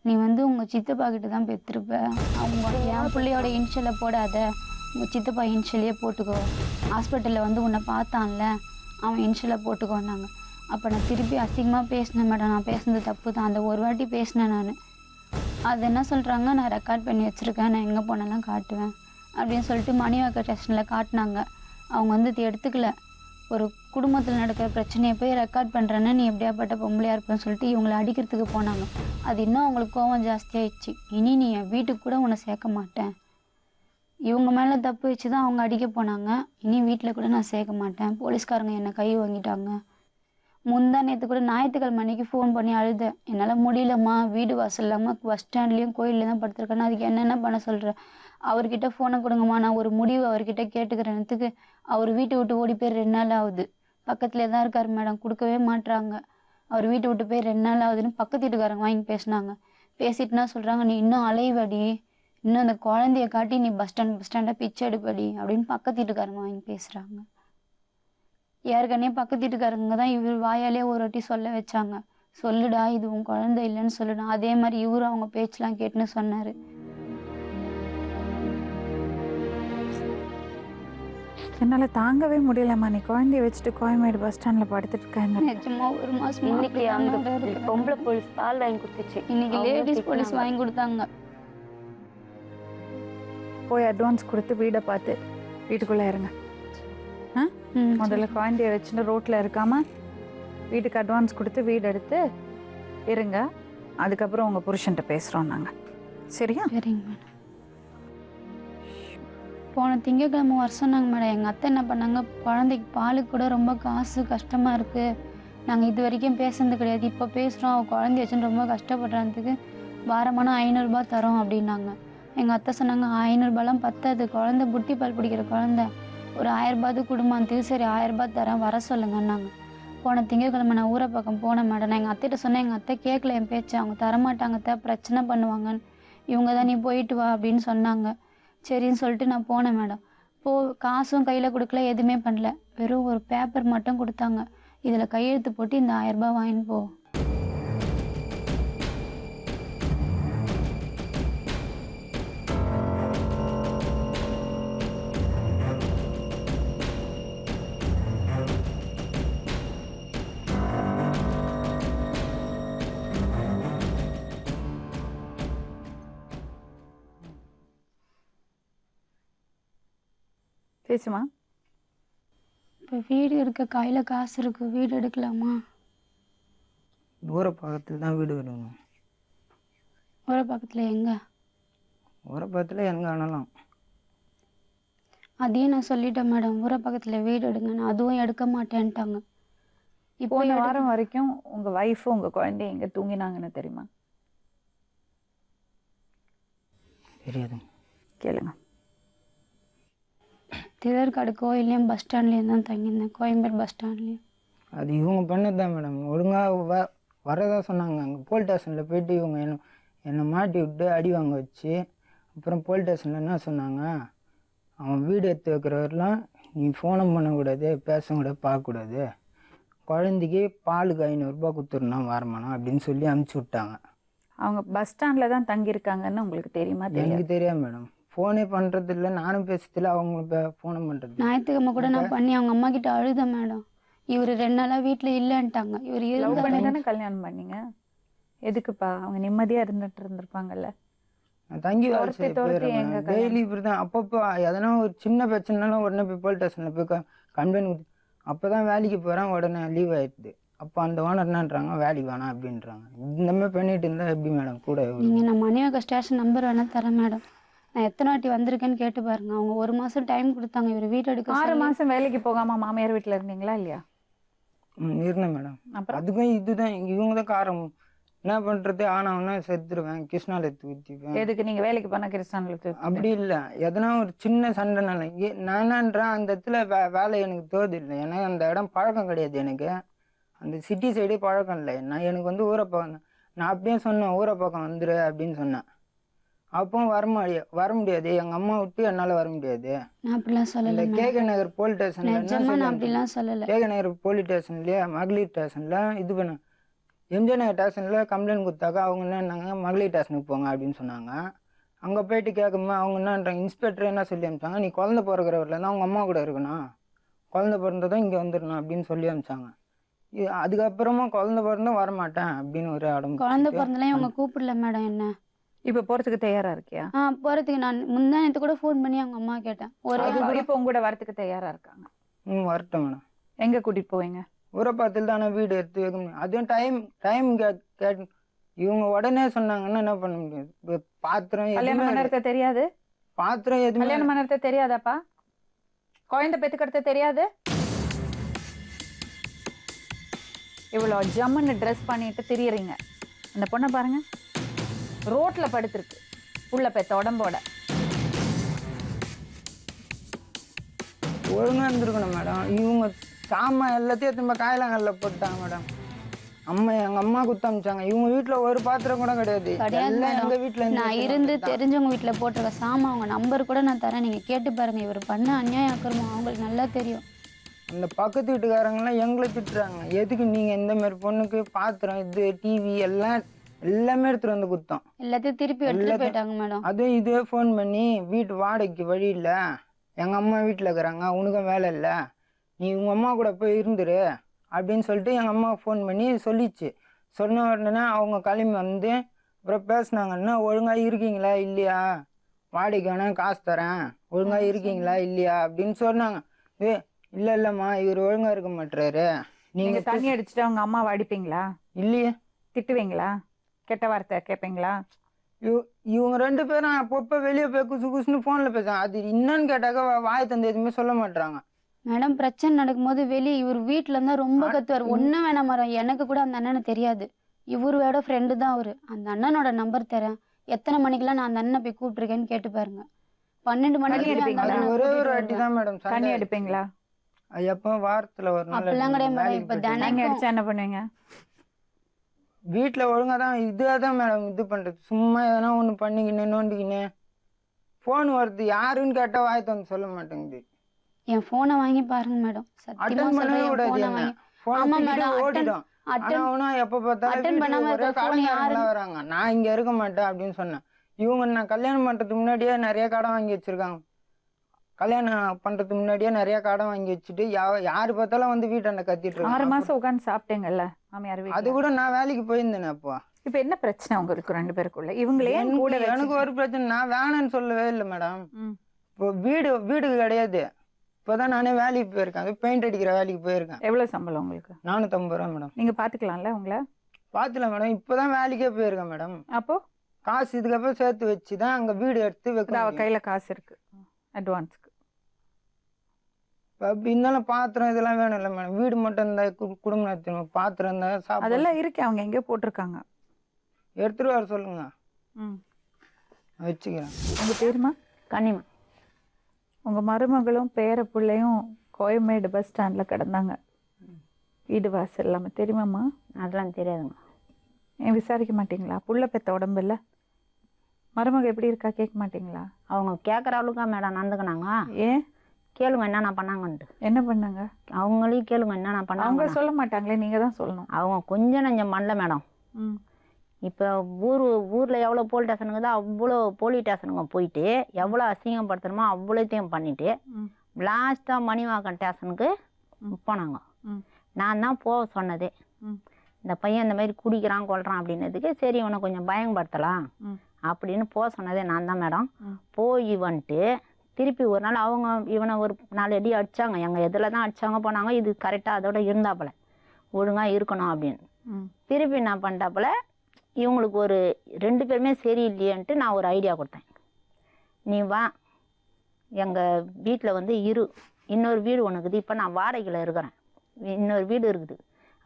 நீ வந்து உங்கள் சித்தப்பா கிட்ட தான் பெற்றிருப்ப, அவங்க என் பிள்ளையோட இன்ஷியலை போடாத, உங்கள் சித்தப்பா இன்ஷியலையே போட்டுக்கோ, ஹாஸ்பிட்டலில் வந்து உன்னை பார்த்தான்ல அவன் இன்ஷியலை போட்டுக்கோன்னாங்க. அப்போ நான் திருப்பி அசிங்கமாக பேசினேன் மேடம். நான் பேசுனது தப்பு தான், அந்த ஒரு வாட்டி பேசினேன் நான். அது என்ன சொல்கிறாங்க, நான் ரெக்கார்ட் பண்ணி வச்சுருக்கேன், நான் எங்கே போனாலும் காட்டுவேன் அப்படின்னு சொல்லிட்டு மணிவாக்க ஸ்டேஷனில் காட்டினாங்க. அவங்க வந்து இது எடுத்துக்கல. ஒரு குடும்பத்தில் நடக்கிற பிரச்சனையை போய் ரெக்கார்ட் பண்ணுறேன்னு நீ எப்படியாப்பட்ட பொம்பளையாக இருப்பேன்னு சொல்லிட்டு இவங்களை அடிக்கிறதுக்கு போனாங்க. அது இன்னும் அவங்களுக்கு கோவம் ஜாஸ்தியாகிடுச்சு. இனி நீ என் வீட்டுக்கு கூட உன்னை சேர்க்க மாட்டேன், இவங்க மேலே தப்பு வச்சு தான் அவங்க அடிக்க போனாங்க, இனி வீட்டில் கூட நான் சேர்க்க மாட்டேன், போலீஸ்காரங்க என்னை கை வாங்கிட்டாங்க. முந்தா நேற்று கூட ஞாயிற்றுக்கிழமை அன்னைக்கு ஃபோன் பண்ணி அழுதேன், என்னால் முடியலம்மா, வீடு வாசல் இல்லாமல் பஸ் ஸ்டாண்ட்லேயும் கோயிலில் தான் படுத்துருக்கேன்னா அதுக்கு என்னென்ன பண்ண சொல்கிறேன், அவர்கிட்ட ஃபோனை கொடுங்கம்மா, நான் ஒரு முடிவு அவர்கிட்ட கேட்டுக்கிறேன்னுக்கு அவர் வீட்டை விட்டு ஓடி போய் 2 நாள் ஆகுது, பக்கத்துலேயே தான் இருக்கார் மேடம், கொடுக்கவே மாட்டுறாங்க, அவர் வீட்டை விட்டு போய் 2 நாள் ஆகுதுன்னு பக்கத்து வீட்டுக்காரங்க வாங்கி பேசினாங்க. பேசிட்டுனா சொல்கிறாங்க, நீ இன்னும் அலைவடி, இன்னும் அந்த குழந்தைய காட்டி நீ பஸ் ஸ்டாண்டாக பிச்சை எடுப்படி அப்படின்னு பக்கத்து வீட்டுக்காரங்க வாங்கி பேசுகிறாங்க. ஏற்கனவே பக்கத்து வீட்டுக்காரங்க தான் இவர் வாயாலே ஒரு வாட்டி சொல்ல வச்சாங்க, சொல்லுடா இது உன் குழந்தை இல்லைன்னு சொல்லுடா. அதே மாதிரி இவரும் அவங்க பேச்செலாம் கேட்டுன்னு சொன்னார். என்னால் தாங்கவே முடியலம்மா. நீ குழந்தைய வச்சுட்டு கோயம்பேடு பஸ் ஸ்டாண்டில் படுத்துட்டு இருக்காங்க. நிஜமா ஒரு மாசம் இன்னைக்கு அந்த பொம்பளை போலீஸ் பால் வாங்கி கொடுத்துச்சு. இன்னைக்கு அவங்க லேடிஸ் திட்டினாங்க. போலீஸ் வாங்கி கொடுத்தாங்க. போய் அட்வான்ஸ் கொடுத்து வீடை பார்த்து வீட்டுக்குள்ளே இருங்க. முதல்ல குழந்தைய வச்சுட்டு ரோட்டில் இருக்காம வீட்டுக்கு அட்வான்ஸ் கொடுத்து வீடு எடுத்து இருங்க. அதுக்கப்புறம் உங்கள் புருஷன்ட்ட பேசுகிறோம் நாங்கள். சரியா? சரிங்க மேடம். போன திங்கக்கிழமை வர சொன்னாங்க மேடம். எங்கள் அத்தை என்ன பண்ணாங்க, குழந்தைக்கு பாலுக்கு கூட ரொம்ப காசு கஷ்டமாக இருக்குது, நாங்கள் இது வரைக்கும் பேசுனது கிடையாது, இப்போ பேசுகிறோம், அவள் குழந்தைய வச்சுன்னு ரொம்ப கஷ்டப்படுறதுக்கு வாரமான 500 ரூபாய் தரோம் அப்படின்னாங்க. எங்கள் அத்தை சொன்னாங்க 500 ரூபாய்லாம் பத்தாது, குழந்தை புட்டி பால் பிடிக்கிற குழந்தை, ஒரு 1000 ரூபாய்க்கு குடும்பத்துக்கு சரி 1000 ரூபாய் தரேன் வர சொல்லுங்கன்னாங்க. போன திங்கக்கிழமை நான் ஊரை பக்கம் போனேன் மேடம். நான் எங்கள் அத்தைகிட்ட சொன்னேன், எங்கள் அத்தை கேட்கல என் பேச்சு, அவங்க தரமாட்டாங்க அத்தை, பிரச்சனை பண்ணுவாங்கன்னு. இவங்க தான் நீ போயிட்டு வா அப்படின்னு சொன்னாங்க. சரின்னு சொல்லிட்டு நான் போனேன் மேடம். காசும் கையில் கொடுக்கல, எதுவுமே பண்ணல, வெறும் ஒரு பேப்பர் மட்டும் கொடுத்தாங்க, இதில் கையெழுத்து போட்டு இந்த 1000 ரூபாய் வாங்கின்னு போ. பேசுமா? இப்போ வீடு இருக்க, கையில் காசு இருக்கு, வீடு எடுக்கலாமா? ஊரை பக்கத்தில் தான் வீடு வேணும். ஊரை பக்கத்தில் எங்க? ஊரை பக்கத்தில் எங்கே ஆனாலும். அதையும் நான் சொல்லிட்டேன் மேடம், ஊரை பக்கத்தில் வீடு எடுங்கன்னு, அதுவும் எடுக்க மாட்டேன்ட்டாங்க. இப்போ போன வாரம் வரைக்கும் உங்கள் ஒய்ஃபு உங்கள் குழந்தை எங்கே தூங்கினாங்கன்னு தெரியுமா? தெரியாது. கேளுங்க. திதற்காடு கோயில்லையும் பஸ் ஸ்டாண்ட்லேயும் தான் தங்கியிருந்தேன், கோயம்பேடு பஸ் ஸ்டாண்ட்லேயும். அது இவங்க பண்ணது தான் மேடம். ஒழுங்காக வரதா சொன்னாங்க. அங்கே போலீஸ் ஸ்டேஷனில் போயிட்டு இவங்க என்னை மாட்டி விட்டு அடி வாங்க வச்சு, அப்புறம் போலீஸ் ஸ்டேஷனில் என்ன சொன்னாங்க, அவன் வீடு எடுத்து வைக்கிறவரெலாம் நீ ஃபோனும் பண்ணக்கூடாது, பேசக்கூடாது, பார்க்கக்கூடாது, குழந்தைக்கு பாலுக்கு 500 ரூபாய் கொடுத்துருந்தோம் வாரமானம் அப்படின்னு சொல்லி அனுப்பிச்சி விட்டாங்க. அவங்க பஸ் ஸ்டாண்டில் தான் தங்கியிருக்காங்கன்னு உங்களுக்கு தெரியுமா? எனக்கு தெரியாது மேடம். ஃபோனே பண்ணுறது இல்லை, நானும் பேசுறதில்ல, அவங்க ஃபோனும் பண்ணுறது. ஞாயிற்றுக்கிழமை கூட நான் பண்ணி அவங்க அம்மா கிட்ட அழுதேன் மேடம். இவர் 2 நாளாக வீட்டில் இல்லைன்ட்டாங்க. இவர் லவ் பண்ணி இருந்தா தானே கல்யாணம் பண்ணீங்க? எதுக்குப்பா? அவங்க நிம்மதியாக இருந்திருப்பாங்கல்ல. நான் தங்கி வேலை செய்ய துரத்தி எங்க போயிடுறேன் டெய்லி. இப்படி தான் அப்பப்போ எதனா ஒரு சின்ன பிரச்சனைனாலும் உடனே போய் போலீஸ் ஸ்டேஷனில் போய் கம்ப்ளைண்ட் கொடுத்து, அப்போ தான் வேலைக்கு போகிறேன், உடனே லீவ் ஆகிடுது. அப்போ அந்த ஓனர் என்னன்றாங்க, வேலைக்கு வேணாம் அப்படின்றாங்க. இந்த மாதிரி பண்ணிட்டு இருந்தால் எப்படி மேடம் கூட? நீங்கள் நான் மணிவக ஸ்டேஷன் நம்பர் வேணால் தரேன் மேடம். நான் எத்தனை வாட்டி வந்திருக்கேன்னு கேட்டு பாருங்க. அவங்க 1 மாதம் டைம் கொடுத்தாங்க இவர் வீடு எடுக்க. 6 மாதம் வேலைக்கு போகாமல் மாமியார் வீட்டில் இருந்தீங்களா இல்லையா? இருந்தேன் மேடம். அப்புறம் அதுக்கும் இதுதான் இவங்க தான் காரணம். என்ன பண்ணுறது, ஆனவனா செத்துருவேன், கிருஷ்ணாவில் எடுத்து ஊற்றிப்பேன். எதுக்கு நீங்கள் வேலைக்கு போனால் கிறிஸ்டானில் அப்படி இல்லை, எதனா ஒரு சின்ன சண்டைனால நானான்றேன் அந்த இடத்துல வேலை எனக்கு தோது இல்லை. ஏன்னா அந்த இடம் பழக்கம் கிடையாது எனக்கு, அந்த சிட்டி சைடே பழக்கம் இல்லை. எனக்கு வந்து ஊரை பக்கம், நான் அப்படியே சொன்னேன் ஊரை பக்கம் வந்துரு அப்படின்னு சொன்னேன். அப்போ வர முடியாது, எங்கள் அம்மா விட்டு என்னால் வர முடியாது. நான் அப்படிலாம் சொல்லலை. கேகே நகர் போலீஸ் ஸ்டேஷன்ல நான் அப்படிலாம் சொல்லலை. கேகே நகர் போலீஸ் ஸ்டேஷன்லேயே மகளிர் ஸ்டேஷனில் இது பண்ண எம்ஜிஆர் நகர் ஸ்டேஷனில் கம்ப்ளைண்ட் கொடுத்தாக்கா அவங்க என்னன்னாங்க, மகளிர் ஸ்டேஷனுக்கு போங்க அப்படின்னு சொன்னாங்க. அங்கே போயிட்டு கேட்கும்போது அவங்க என்னன்றாங்க, இன்ஸ்பெக்டர் என்ன சொல்லி அனுப்பிச்சாங்க, நீ குழந்தை பிறக்கிறவரில் தான் அவங்க அம்மா கூட இருக்கணும், குழந்தை பிறந்ததும் இங்கே வந்துடணும் அப்படின்னு சொல்லி அனுப்பிச்சாங்க. அதுக்கப்புறமா குழந்தை பிறந்தும் வரமாட்டேன் அப்படின்னு ஒரு இடம். குழந்தை பிறந்தலாம் இவங்க கூப்பிடல மேடம் என்ன. இப்போ போகிறதுக்கு தயாராக இருக்கியா? போகிறதுக்கு நான் முந்தானத்து கூட ஃபோன் பண்ணி அவங்க அம்மா கேட்டேன். இப்போ உங்களோட வரத்துக்கு தயாராக இருக்காங்க? வரட்டும் மேடம். எங்கே கூட்டிகிட்டு போவீங்க? ஊரப்பாத்தில் தானே வீடு எடுத்து வைக்க முடியும். அதுவும் டைம் கேட் இவங்க உடனே சொன்னாங்கன்னா என்ன பண்ண முடியும்? பாத்திரம் கல்யாணம் பண்ணறது தெரியாது? பாத்திரம் எதுவும் கல்யாணம் பண்ணறது தெரியாதாப்பா? குழந்தை பெற்றுக்கிறது தெரியாது? இவ்வளோ ஜம்முன்னு ட்ரெஸ் பண்ணிட்டு திரியுறீங்க. அந்த பொண்ணை பாருங்க, ரோட்ல படுத்திருக்கு உள்ள பெத்த உடம்போட. ஒழுங்கா இருந்திருக்கணும் மேடம். இவங்க சாமான் எல்லாத்தையும் திரும்ப காயலாங்கல்ல போட்டாங்க மேடம். எங்க அம்மா குத்த அமிச்சாங்க. இவங்க வீட்டுல ஒரு பாத்திரம் கூட கிடையாது. எங்க வீட்டுல நான் இருந்து தெரிஞ்சவங்க வீட்டுல போட்டிருக்க சாமான் அவங்க நம்பர் கூட நான் தரேன், நீங்க கேட்டு பாருங்க. இவர் பண்ண அநியாயம் ஆக்குறோம் அவங்களுக்கு நல்லா தெரியும். அந்த பக்கத்து வீட்டுக்காரங்களாம் எங்களை திட்டுறாங்க, எதுக்கு நீங்க இந்த மாதிரி பொண்ணுக்கு பாத்திரம் இது டிவி எல்லாமே எடுத்துட்டு வந்து குத்தோம். எல்லாத்தையும் திருப்பி எடுத்துட்டு போயிட்டாங்க மேடம். அதுவும் இதுவே ஃபோன் பண்ணி வீட்டு வாடகைக்கு வழி இல்லை, எங்கள் அம்மா வீட்டில் இருக்கிறாங்க, உனக்கும் வேலை இல்லை, நீ உங்கள் அம்மா கூட போய் இருந்துரு அப்படின்னு சொல்லிட்டு எங்கள் அம்மா ஃபோன் பண்ணி சொல்லிச்சு. சொன்ன உடனே அவங்க கிளம்பி வந்து அப்புறம் பேசுனாங்கன்னா, ஒழுங்காக இருக்கீங்களா இல்லையா, வாடகைக்கு வேணா காசு தரேன், ஒழுங்காக இருக்கீங்களா இல்லையா அப்படின்னு சொன்னாங்க. இல்லை இல்லைம்மா இவர் ஒழுங்காக இருக்க மாட்டுறாரு, நீங்க நீங்கள் தண்ணி அடிச்சுட்டு அவங்க அம்மாவை அடிப்பீங்களா, இல்லையே. திட்டுவீங்களா, கெட்ட வார்த்தை கேட்பீங்களா? இவங்க 2 பேரும் அப்பப்போ வெளியே போய் குசு குசுன்னு ஃபோனில் பேசுறாங்க. அது என்னன்னு கேட்டாக்கா வாய் தந்து எதுவுமே சொல்ல மாட்டாங்க. மேடம் பிரச்சனை நடக்கும்போது வெளியே இவர் வீட்டில் இருந்தால் ரொம்ப கத்துவார். ஒன்றும் வேணாம் மேடம், எனக்கு கூட அந்த அண்ணனை தெரியாது, இவரோட ஃப்ரெண்டு தான் அவரு. அந்த அண்ணனோட நம்பர் தரேன், எத்தனை மணிக்கெல்லாம் நான் அந்த அண்ணனை போய் கூப்பிட்டுருக்கேன்னு கேட்டு பாருங்க. 12 மணிக்கு அடிப்பீங்களா? அது ஒரே ஒரு வாட்டி தான் மேடம் தண்ணி அடிப்பீங்களா? அது எப்போ வாரத்தில் ஒரு நாள் அப்படிலாம் கிடையாது மேடம். இப்போ தண்ணி தினம் அடிச்சா என்ன பண்ணுவீங்க? வீட்டில் ஒழுங்காக தான் இதாக தான் மேடம் இது பண்ணுறது. சும்மா எதனா ஒன்று பண்ணிக்கின்னு நோண்டிக்கின்னு ஃபோன் வருது, யாருன்னு கேட்டால் வாய் தந்து சொல்ல மாட்டேங்குது. என் ஃபோனை வாங்கி பாருங்க மேடம், சத்தியமா அட்டன் பண்ணவே சொல்றேன். என் கூடாது, ஃபோனை என்ன வாங்கி ஃபோனை ஆமா தூக்கிட்டு மேடம், ஓடிடும். அட்டன் ஆனால் எப்போ பார்த்தாலும் அட்டன் பண்ணாம வீட்டுக்கு ஒரே இருக்க phone கடன்காரங்களா வராங்க. நான் இங்கே இருக்க மாட்டேன் அப்படின்னு சொன்னேன். இவங்க நான் கல்யாணம் பண்ணுறதுக்கு முன்னாடியே நிறைய கடன் வாங்கி வச்சிருக்காங்க. கல்யாணம் பண்ணுறதுக்கு முன்னாடியே நிறைய கடன் வாங்கி வச்சுட்டு யாரு பார்த்தாலும் வந்து வீட்டாண்ட கத்திட்டு 6 இருக்காங்க. மாசம் உட்காந்து சாப்பிட்டீங்கல்ல மாமியார் அது வீட்டுல? கூட நான் வேலைக்கு போயிருந்தேன். அப்போ இப்ப என்ன பிரச்சனை உங்களுக்கு 2 பேருக்குள்ள? இவங்களே கூட எனக்கு ஒரு பிரச்சனை, நான் வேணான்னு சொல்லவே இல்லை மேடம். ம். இப்போ வீடுக்கு கிடையாது, இப்போதான் நானே வேலைக்கு போயிருக்கேன், பெயிண்ட் அடிக்கிற வேலைக்கு போயிருக்கேன். எவ்வளவு சம்பளம் உங்களுக்கு? 450 ரூபா மேடம். நீங்க பாத்துக்கலாம்ல உங்களை? பார்த்துல மேடம், இப்போதான் வேலைக்கே போயிருக்கேன் மேடம். அப்போ காசு இதுக்கப்புறம் சேர்த்து வச்சு தான் அங்கே வீடு எடுத்து அவ வைக்க. கையில காசு இருக்கு அட்வான்ஸ்க்கு. அப்படி இருந்தாலும் பாத்திரம் இதெல்லாம் வேணும் இல்லை மேடம். வீடு மட்டும் இருந்தா குடும்பம் நடத்தணும், பாத்திரம் இருந்தா சாப்பிட அதெல்லாம் இருக்கு, அவங்க எங்கேயோ போட்டிருக்காங்க. எடுத்துட்டு வர சொல்லுங்க, ம். வச்சுக்கிறேன். உங்க பேருமா? கன்னிமா. உங்க மருமகளும் பேர பிள்ளையும் கோயம்பேடு பஸ் ஸ்டாண்ட்ல கிடந்தாங்க, வீடு வாசல் எல்லாமே தெரியுமாம்மா? அதெல்லாம் தெரியாதுங்க. ஏன் விசாரிக்க மாட்டீங்களா? புள்ள பெத்த உடம்பு இல்லை, மருமக எப்படி இருக்கா கேட்க மாட்டீங்களா? அவங்க கேட்குற அளவுக்கா மேடம் நடந்துக்கினாங்க. ஏன்? கேளுங்க என்னென்ன பண்ணாங்கன்ட்டு. என்ன பண்ணாங்க? அவங்களையும் கேளுங்க என்னென்ன அவங்க பண்ணாங்க. சொல்ல மாட்டாங்களே, நீங்க தான் சொல்லணும். அவங்க கொஞ்சம் நஞ்சம் பண்ணல மேடம். ம். இப்போ ஊரில் எவ்வளோ போலீஸ் ஸ்டேஷனுக்குதோ அவ்வளோ போலீஸ் ஸ்டேஷனுங்க போயிட்டு எவ்வளோ அசிங்கப்படுத்தணுமோ அவ்வளோத்தையும் பண்ணிட்டு ம். லாஸ்ட்டாக மணிவாக்கம் ஸ்டேஷனுக்கு போனாங்க. ம். நான் தான் போக சொன்னதே. ம். இந்த பையன் இந்த மாதிரி குடிக்கிறான் கொள்றான் அப்படின்னதுக்கு சரி இவனை கொஞ்சம் பயன்படுத்தலாம் ம். அப்படின்னு போக சொன்னதே நான் தான் மேடம். ம். போய் வந்துட்டு திருப்பி ஒரு நாள் அவங்க இவனை ஒரு 4 அடி அடித்தாங்க. எங்கள் எதில் தான் அடித்தாங்க போனாங்க. இது கரெக்டாக அதோட இருந்தாப்புல ஒழுங்காக இருக்கணும் அப்படின்னு. ம். திருப்பி நான் பண்ணிட்டாப்புல இவங்களுக்கு ஒரு 2 பேருமே சரியில்லையன்ட்டு நான் ஒரு ஐடியா கொடுத்தேன். நீ வா எங்கள் வீட்டில் வந்து இன்னொரு வீடு ஒன்று இருக்குது, இப்போ நான் வாடகையில் இருக்கிறேன், இன்னொரு வீடு இருக்குது,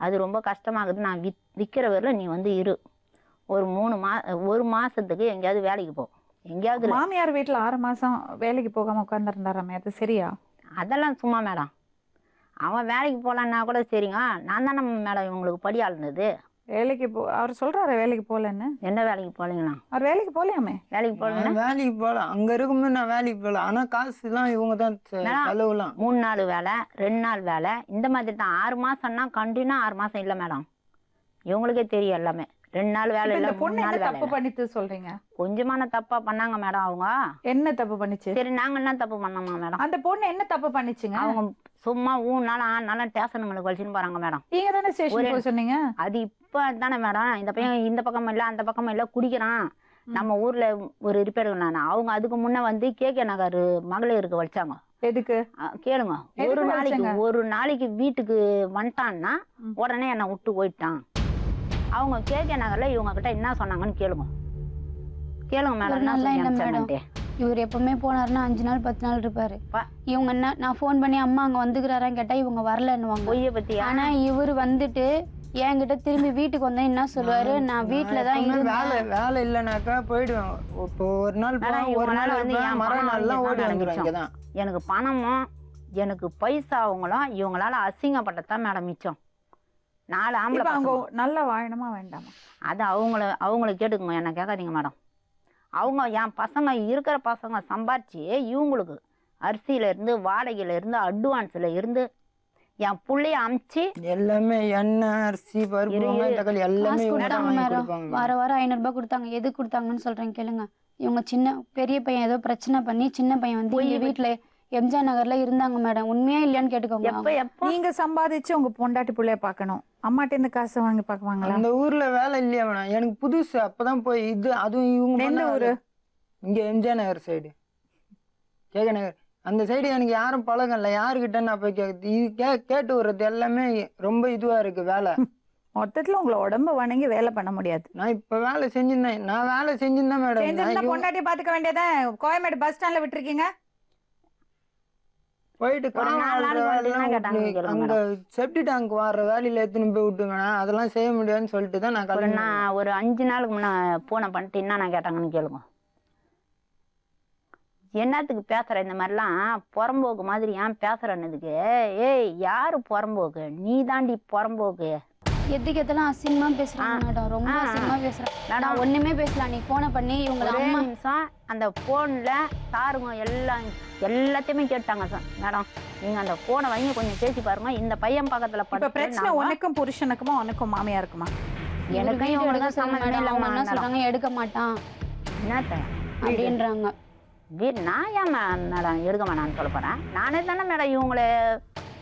அது ரொம்ப கஷ்டமாகுது, நான் விற்கிற வரையில் நீ வந்து ஒரு மாதத்துக்கு எங்கேயாவது வேலைக்கு போ. எங்கேயாவது மாமியார் வீட்டுல 6 மாசம் வேலைக்கு போகாம உட்காந்துருந்தாராமே, அது சரியா? அதெல்லாம் சும்மா மேடம். அவன் வேலைக்கு போகலான்னா கூட சரிங்க, நான் தானே மேடம் இவங்களுக்கு படி ஆளுனது. வேலைக்கு அவர் சொல்றாரு வேலைக்கு போகலன்னு. என்ன வேலைக்கு போகலீங்களா? அவர் வேலைக்கு போகலையாமே. வேலைக்கு போகலன்னா வேலைக்கு போகலாம், அங்கே இருக்கும்போது நான் வேலைக்கு போகலாம். ஆனால் காசுலாம் இவங்க தான் செலவுலாம். 3 நாள் வேலை 2 நாள் வேலை இந்த மாதிரி தான். 6 மாதம்னா கண்டினியூ 6 மாதம் இல்லை மேடம். இவங்களுக்கே தெரியும் எல்லாமே. 2 நாள் வேலை இல்லை, 3 பொண்ணு நாள் என்ன வேலை தப்பு இல்லை. பண்ணிட்டு சொல்றீங்க? கொஞ்சமான தப்பா பண்ணாங்க மேடம் அவங்க. என்ன தப்பு பண்ணிச்சு? சரி நாங்க என்ன தப்பு பண்ணோமா மேடம்? அந்த பொண்ணு என்ன தப்பு பண்ணிச்சுங்க? அவங்க சும்மா 3 நாள் 6 நாள் ஸ்டேஷனுங்களுக்கு வச்சுன்னு போறாங்க மேடம். நீங்க தானே ஸ்டேஷன் போய் சொன்னீங்க. அது இப்போ தானே மேடம். இந்த பையன் இந்த பக்கம் இல்லை அந்த பக்கம் இல்லை குடிக்கிறான், நம்ம ஊர்ல ஒரு ரிப்பேர் பண்ணாங்க. அவங்க அதுக்கு முன்ன வந்து KK நகர் மகளிருக்கு வச்சாங்க. எதுக்கு கேளுங்க, ஒரு நாளைக்கு வீட்டுக்கு வந்துட்டான்னா உடனே என்னை விட்டு போயிட்டான். அவங்க KK நகர்ல இவங்க கிட்ட என்ன சொன்னாங்கன்னு கேளுங்க மேடம். என்ன சொன்னாங்க? இவர் எப்பவுமே போனாருன்னா 5 நாள் 10 நாள் இருப்பாரு. இவங்க என்ன நான் ஃபோன் பண்ணி அம்மா அங்க வந்துக்கிறாரான்னு கேட்டா இவங்க வரலன்னுவாங்க. பொய்ய பத்தி. ஆனா இவர் வந்துட்டு என்கிட்ட திரும்பி வீட்டுக்கு வந்தா என்ன சொல்லுவாரு, நான் வீட்டுலதான் வேலை இல்லைனாக்கா போயிடுவேன். இப்போ ஒரு நாள் ஒரு நாள் மறுநாள்லாம் ஓடி வந்துடுவேன். எனக்கு பணமும் எனக்கு பைசாவங்களும் இவங்களால அசிங்கப்பட்டதான் மேடம் மிச்சம். 4 ஆம்பளை அவங்க நல்லா வாழணுமா வேண்டாமா? அது அவங்கள கேட்டுக்கோங்க, என்ன கேட்காதீங்க மேடம். அவங்க என் பசங்க இருக்கிற பசங்க சம்பாரிச்சு இவங்களுக்கு அரிசியில இருந்து வாடகையில இருந்து அட்வான்ஸ்ல இருந்து என் பிள்ளைய அமிச்சு எல்லாமே எண்ணெய் அரிசி பருப்பு தக்காளி எல்லாமே வார வாரம் 500 ரூபாய் கொடுத்தாங்க. எது கொடுத்தாங்கன்னு சொல்றேன் கேளுங்க. இவங்க பெரிய பையன் ஏதோ பிரச்சனை பண்ணி சின்ன பையன் வந்து வீட்டுல எம்ஜிஆர் நகர்ல இருந்தாங்க மேடம். உண்மையா இல்லையான்னு கேட்டுக்கோங்க. எப்ப எப்போ நீங்க சம்பாதிச்சு உங்க பொண்டாட்டி பிள்ளைய பார்க்கணும். அம்மாட்ட இருந்து காசு வாங்கி பார்க்குவாங்களா? அந்த ஊர்ல வேலை இல்லையா மேடம்? எனக்கு புதுசு, அப்பதான் போய் இது அதுவும் இவங்க எந்த பண்ண ஊரு? இங்க எம்ஜிஆர் நகர் சைடு, கேக நகர் அந்த சைடு. எனக்கு யாரும் பழகம் இல்லை, யாருக்கிட்ட நான் போய் கேட்குறது? இது கேட்டு வர்றது எல்லாமே ரொம்ப இதுவா இருக்கு வேலை. மொத்தத்துல உங்களை உடம்ப வணங்கி வேலை பண்ண முடியாது. நான் இப்ப வேலை செஞ்சிருந்தேன், நான் வேலை செஞ்சிருந்தேன் மேடம். செஞ்சிருந்தா பொண்டாட்டி பாத்துக்க வேண்டியதான். கோயம்பேடு பஸ் ஸ்டாண்ட்ல விட்டுருக்கீங்க. போயிட்டு ஒரு 4 நாளைக்கு வந்தீங்கன்னா கேட்டாங்கன்னு கேளுங்க அங்க செப்டி டேங்க் வர்ற வேலையில எடுத்துன்னு போய் விட்டுங்க, அதெல்லாம் செய்ய முடியாதுன்னு சொல்லிட்டு தான் நான் ஒரு கிளம்பி. நான் ஒரு 5 நாளுக்கு முன்ன போன பண்ணிட்டு என்ன நான் கேட்டாங்கன்னு கேளுங்க. என்னத்துக்கு பேசுற இந்த மாதிரிலாம் புறம்போக்கு மாதிரி ஏன் பேசுறன்னதுக்கு, ஏய் யாரு புறம்போக்கு? நீ தாண்டி புறம்போக்கு. எதுக்கு எதெல்லாம் அசிங்கமா பேசுறாங்க மேடம். ரொம்ப அசிங்கமா பேசுறாங்க. நான் ஒண்ணுமே பேசலாம். நீ போனை பண்ணி இவங்க ஒரே அம்மா நிமிஷம் அந்த போன்ல சாருங்க எல்லாத்தையுமே கேட்டாங்க சார். மேடம் நீங்க அந்த போனை வாங்கி கொஞ்சம் பேசி பாருங்க. இந்த பையன் பக்கத்துல இப்ப பிரச்சனை உனக்கும் புருஷனுக்குமா உனக்கும் மாமியாருக்குமா? எனக்கு வீடியோ இவங்களுக்கு எடுக்க சொல்லுங்க சம்மந்தமே மேடம். அவங்க இல்லாம என்ன சொல்றாங்க, எடுக்க மாட்டான் என்னத்த அப்படின்றாங்க. நான் ஏன் மேடம் எடுக்க வேணான்னு சொல்ல போறேன்? நானே தானே மேடம்